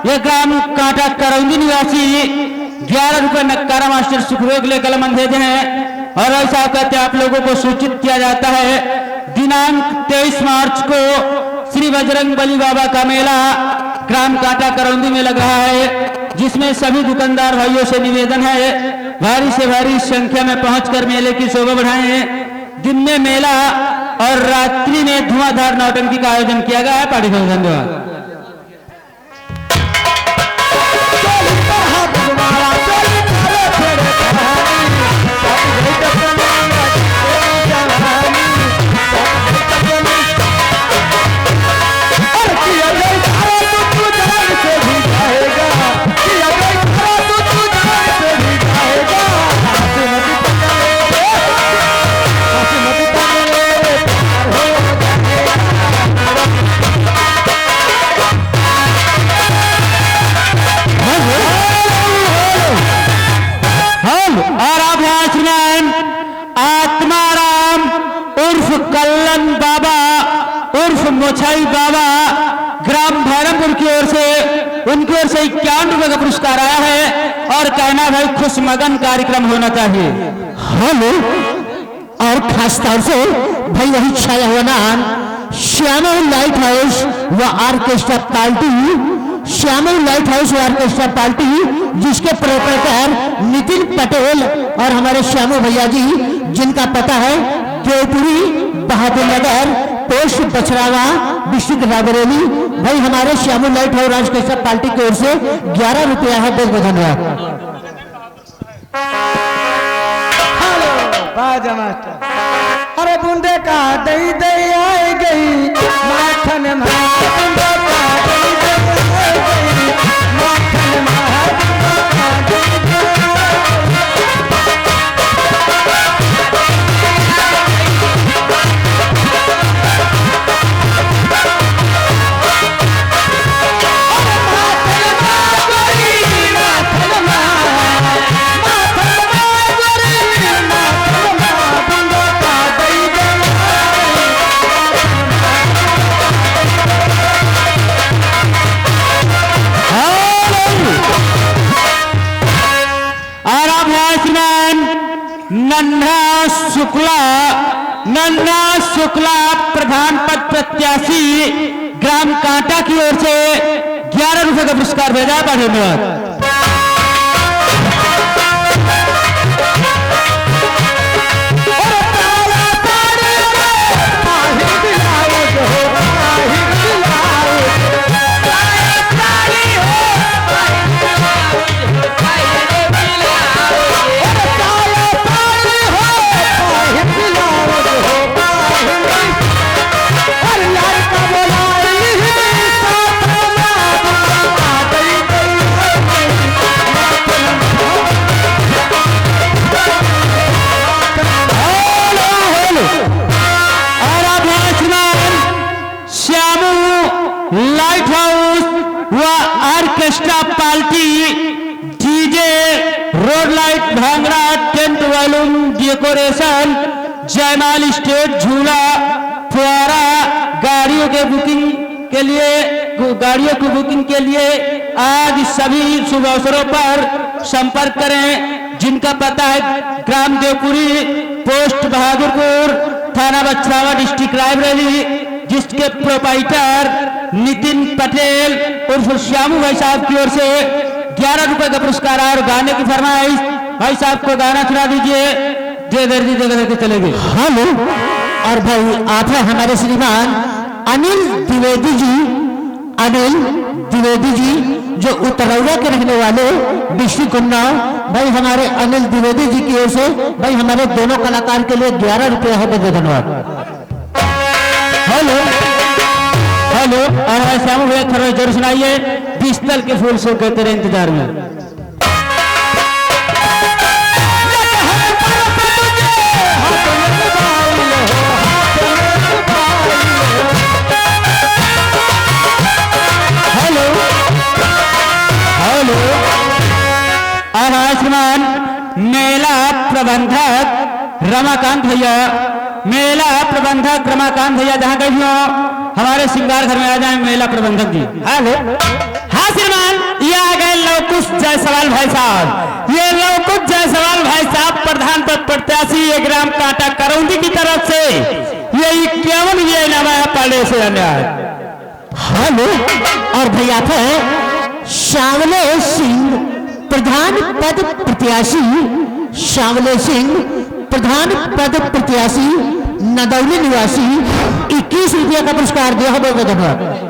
ये ग्राम कांटा करौंदी निवासी, 11 रुपए नक्कारा मास्टर सुखदेव के लिए कलम भेजे हैं। और ऐसा कहते आप लोगों को सूचित किया जाता है दिनांक 23 मार्च को श्री बजरंग बली बाबा का मेला ग्राम कांटा करौंदी में लग रहा है, जिसमें सभी दुकानदार भाइयों से निवेदन है भारी से भारी संख्या में पहुंचकर मेले की शोभा बढ़ाएं। दिन में मेला और रात्रि में धुआंधार नौटंकी का आयोजन किया गया है। पार्टी को धन्यवाद। और आप यहाँ श्रीमान आत्माराम उर्फ कल्लन बाबा उर्फ मोछाई बाबा ग्राम भैरमपुर की ओर से, उनकी ओर से 51 रुपए का पुरस्कार आया है और कहना भाई खुशमगन कार्यक्रम होना चाहिए। हेलो और खास तौर से भाई वही छाया हुआ नाम श्यामू लाइट हाउस व orchestra party, Shyamu light house orchestra party, जिसके प्रोपराइटर नितिन पटेल और हमारे श्यामू भैया जी, जिनका पता है देवपुरी, बहादुर नगर, पोस्ट बछरावा, डिस्ट्रिक्ट रायबरेली। भाई हमारे Shyamu light house orchestra party की ओर से 11 रुपया है, बहुत बहुत धन्यवाद। बाजा मास्टर, अरे बूंदे का दई दई आई गई माखन माखन का दई दई आई गई माखन माखन का दई दई नन्हा शुक्ला प्रधान पद प्रत्याशी ग्राम कांटा की ओर से 11 रुपए का पुरस्कार भेजा। धन्यवाद। बैलून डेकोरेशन, जयमाल स्टेज, झूला, फुआरा, गाड़ियों के बुकिंग के लिए, गाड़ियों की बुकिंग के लिए आज सभी शुभ अवसरों पर संपर्क करें, जिनका पता है ग्राम देवपुरी, पोस्ट बहादुरपुर, थाना बछरावा, डिस्ट्रिक्ट रायबरेली, जिसके प्रोपाइटर नितिन पटेल उर्फ श्यामू भाई साहब की ओर से 11 रुपए का पुरस्कार और गाने की फरमाइश। भाई साहब को गाना सुना दीजिए, दे दर्दी दे करके चलेंगे। हेलो। और भाई आप है हमारे श्रीमान अनिल द्विवेदी जी, अनिल द्विवेदी जी जो उत्तरौरा के रहने वाले डिस्ट्रिक्ट उन्नाव। भाई हमारे अनिल द्विवेदी जी की ओर से भाई हमारे दोनों कलाकार के लिए 11 रुपये है। बहुत धन्यवाद। हेलो हेलो, और श्यामू भैया थोड़ा जरूर सुनाइए, पिस्तल के फूल सो के तेरे इंतजार में। हेलो हेलो, और श्रीमान मेला प्रबंधक रमाकांत भैया, मेला प्रबंधक रमाकांत भैया जहाँ कहीं हो हमारे श्रृंगार घर में आ जाए मेला प्रबंधक जी। हेलो। हाँ श्रीमान, ये आ गए लवकुश जायसवाल भाई साहब। ये लवकुश जायसवाल भाई साहब प्रधान पद प्रत्याशी ये ग्राम कांटा करौंदी की तरफ से ये 51 ये नामा है पाले से अन्याय। हेलो। और भैया थे श्यामले सिंह प्रधान पद प्रत्याशी, श्यामले सिंह प्रधान पद प्रत्याशी नदौली निवासी 21 रुपया का पुरस्कार दिया है। बहुत धन्यवाद।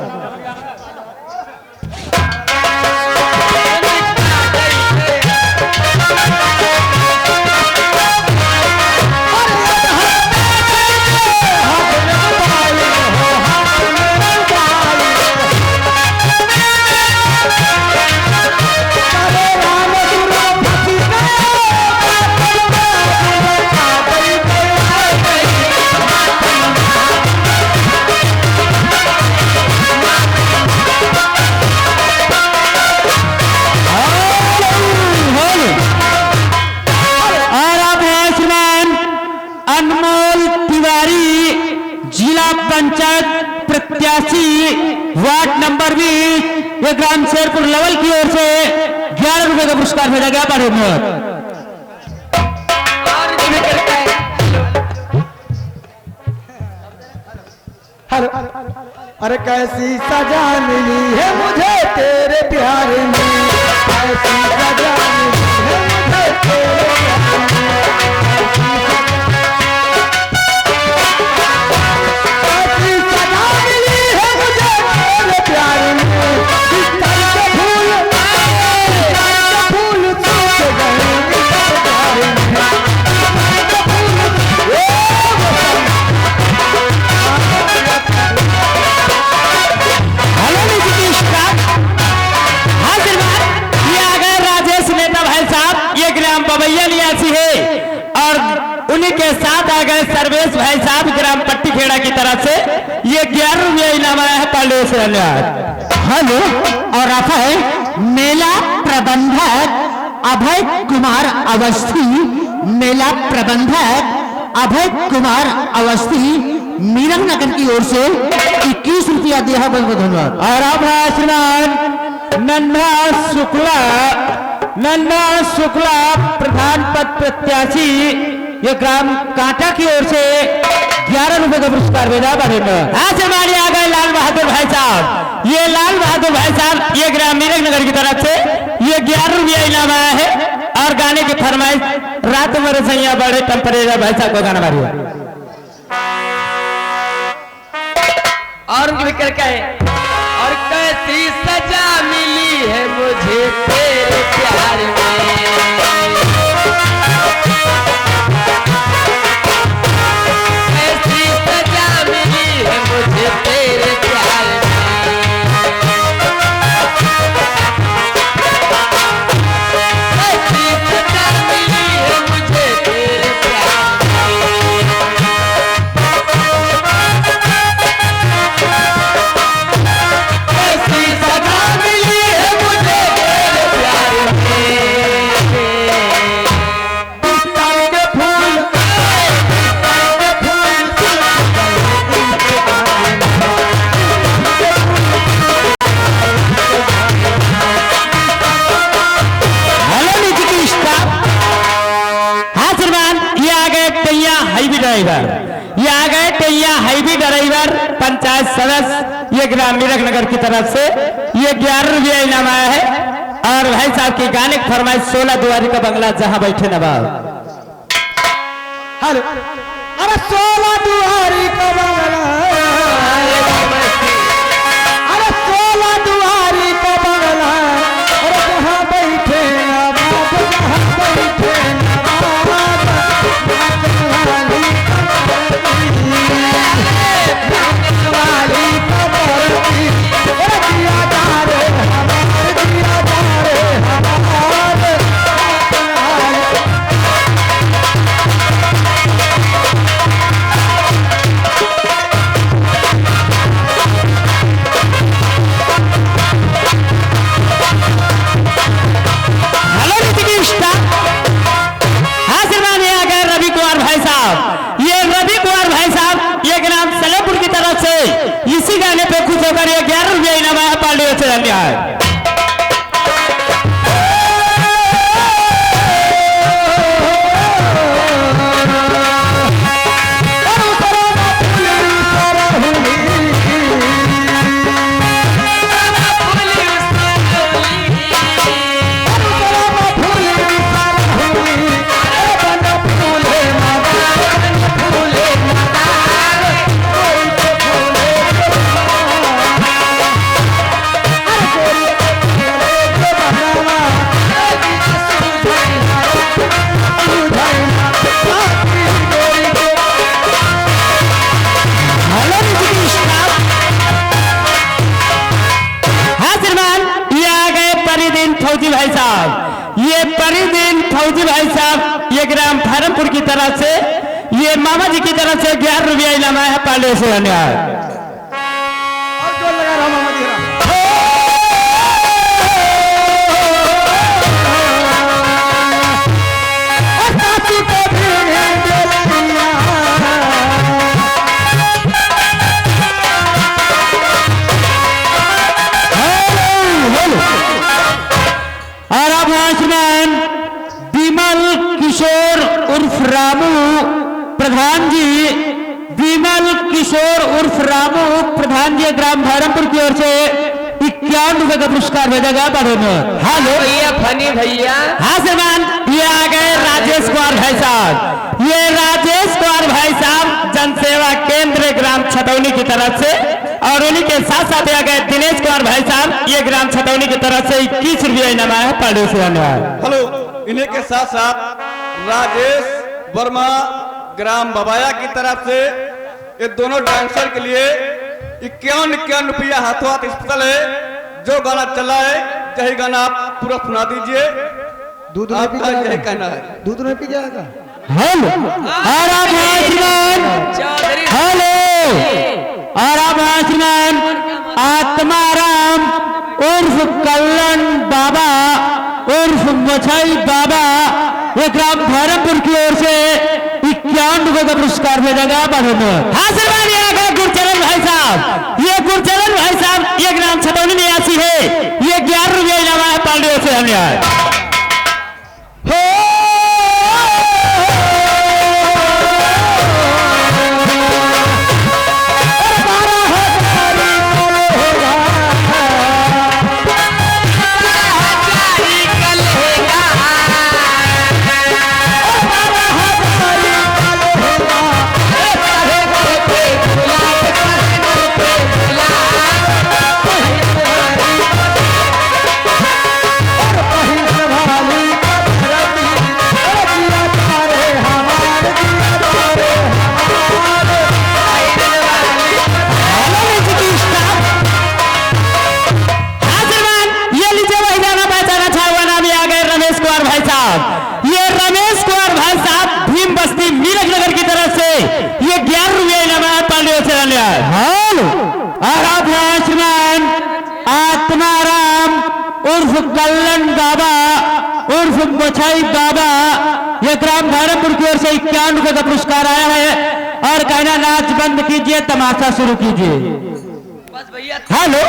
पंचायत प्रत्याशी वार्ड नंबर 20 ये ग्राम शेरपुर लेवल की ओर से 11 रुपए का पुरस्कार भेजा गया। बड़े हेलो। अरे कैसी सजा मिली है मुझे तेरे प्यार में, कैसी सजा मिली है मुझे तेरे प्यार में। उन्हीं के साथ आ गए सर्वेश भाई साहब ग्राम पट्टी खेड़ा की तरफ से ये 11 रुपये इनाम आया है पाले से। हेलो। और आप है मेला प्रबंधक अभय कुमार अवस्थी, मेला प्रबंधक अभय कुमार अवस्थी मीरंग नगर की ओर से 21 रुपया दिया है। बहुत धन्यवाद। और अब श्रीमान नन्हा शुक्ला प्रधान पद प्रत्याशी ये ग्राम कांटा की ओर से 11 रुपए का पुरस्कार भेजा। बड़े आज हमारे आ गए लाल बहादुर भाई साहब। ये लाल बहादुर भाई साहब ये ग्राम मीरंग नगर की तरफ से ये 11 रुपया इनाम आया है। और गाने की फरमाइश रात मेरे सैया बड़े टेम्परेचर भाई साहब को गाना मारिए। और भी करके और कैसी सजा मिली है मुझे तेरे प्यार में, कैसी सजा मिली है मुझे तेरे प्यार में, कैसी सजा मिली है मुझे तेरे प्यार में, कैसी सजा मिली है मुझे तेरे प्यार में। गए टैया हाईवी ड्राइवर, ये आ गए टैया हाईवी ड्राइवर पंचायत सदस्य ये ग्राम मीरठ नगर की तरफ से ये 11 रुपया इनाम आया है। और भाई साहब की गाने की फरमाइश 16 दुआरी का बंगला जहां बैठे नवाब। हेलो, अरे 16 दुआरी का बंगला, अरे 16 दुआरी का बंगला, अरे जहां बैठे नवाब, जहां बैठे नवाब, वाली कबरती, अरे दिया दारे हमारे, दिया दारे हमारे। हेलो ऋतिक स्टाफ, आशीर्वाद आ गए रवि कुमार भाई साहब। ये रवि कुमार भाई साहब ये ग्राम सलेमपुर की तरफ से इसी गाने पे खुश होकर ये 11 रुपया इनाम आया पार्टियों से धन्यवाद। फौजी भाई साहब, ये परिदीन फौजी भाई साहब ये ग्राम धर्मपुर की तरफ से ये मामा जी की तरफ से 11 रुपया इनाम है पाले से धन्यवाद। और जोर लगा रहा मामा जी। और अब आसमान विमल किशोर उर्फ रामू प्रधान जी, विमल किशोर उर्फ रामू प्रधान जी ग्राम धर्मपुर की ओर से 51 रुपए का पुरस्कार भेजेगा बड़े में। हेलो भैया फनी भैया। हाँ श्रीमान, ये आ गए राजेश कुमार भाई साहब। ये राजेश कुमार भाई साहब जनसेवा केंद्र ग्राम छतौनी की तरफ से, और उन्हीं के साथ साथ आ गए दिनेश कुमार भाई साहब ये ग्राम छतौनी की तरफ से 21 रुपया इनाम है पाले से धन्यवाद। हेलो, इन्हीं के साथ साथ राजेश वर्मा ग्राम बबाया की तरफ से ये दोनों डांसर के लिए 51 रुपया हाथों हाथ स्पेशल है। जो गाना चला है यही गाना आप पूरा सुना दीजिए। दूध नहीं पी आपका यही जाएगा, कहना है। दूध नहीं पी जाएगा। हेलो और अब आसमान, हेलो और अब आसमान आत्माराम उर्फ कल्याण बाबा उर्फ मछाई बाबा ये ग्राम धर्मपुर की ओर से 51 रुपए का पुरस्कार भेजेगा बड़े में। हासिल गुरचरण भाई साहब, ये गुरचरण भाई साहब ये ग्राम छतौनी निवासी है, ये 11 रुपया इनाम है पालियों से धन्यवाद। आत्माराम उर्फ कल्याण बाबा उर्फ मछाई बाबा ये ग्राम धर्मपुर की ओर से 51 रुपए का पुरस्कार आया है। और कहना नाच बंद कीजिए, तमाशा शुरू कीजिए। हेलो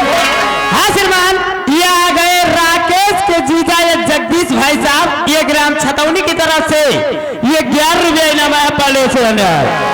हाँ श्रीमान, ये आ गए राकेश के जीजा ये जगदीश भाई साहब ये ग्राम छतौनी की तरफ से ये 11 रुपया इनाम है वाले से अन्याय।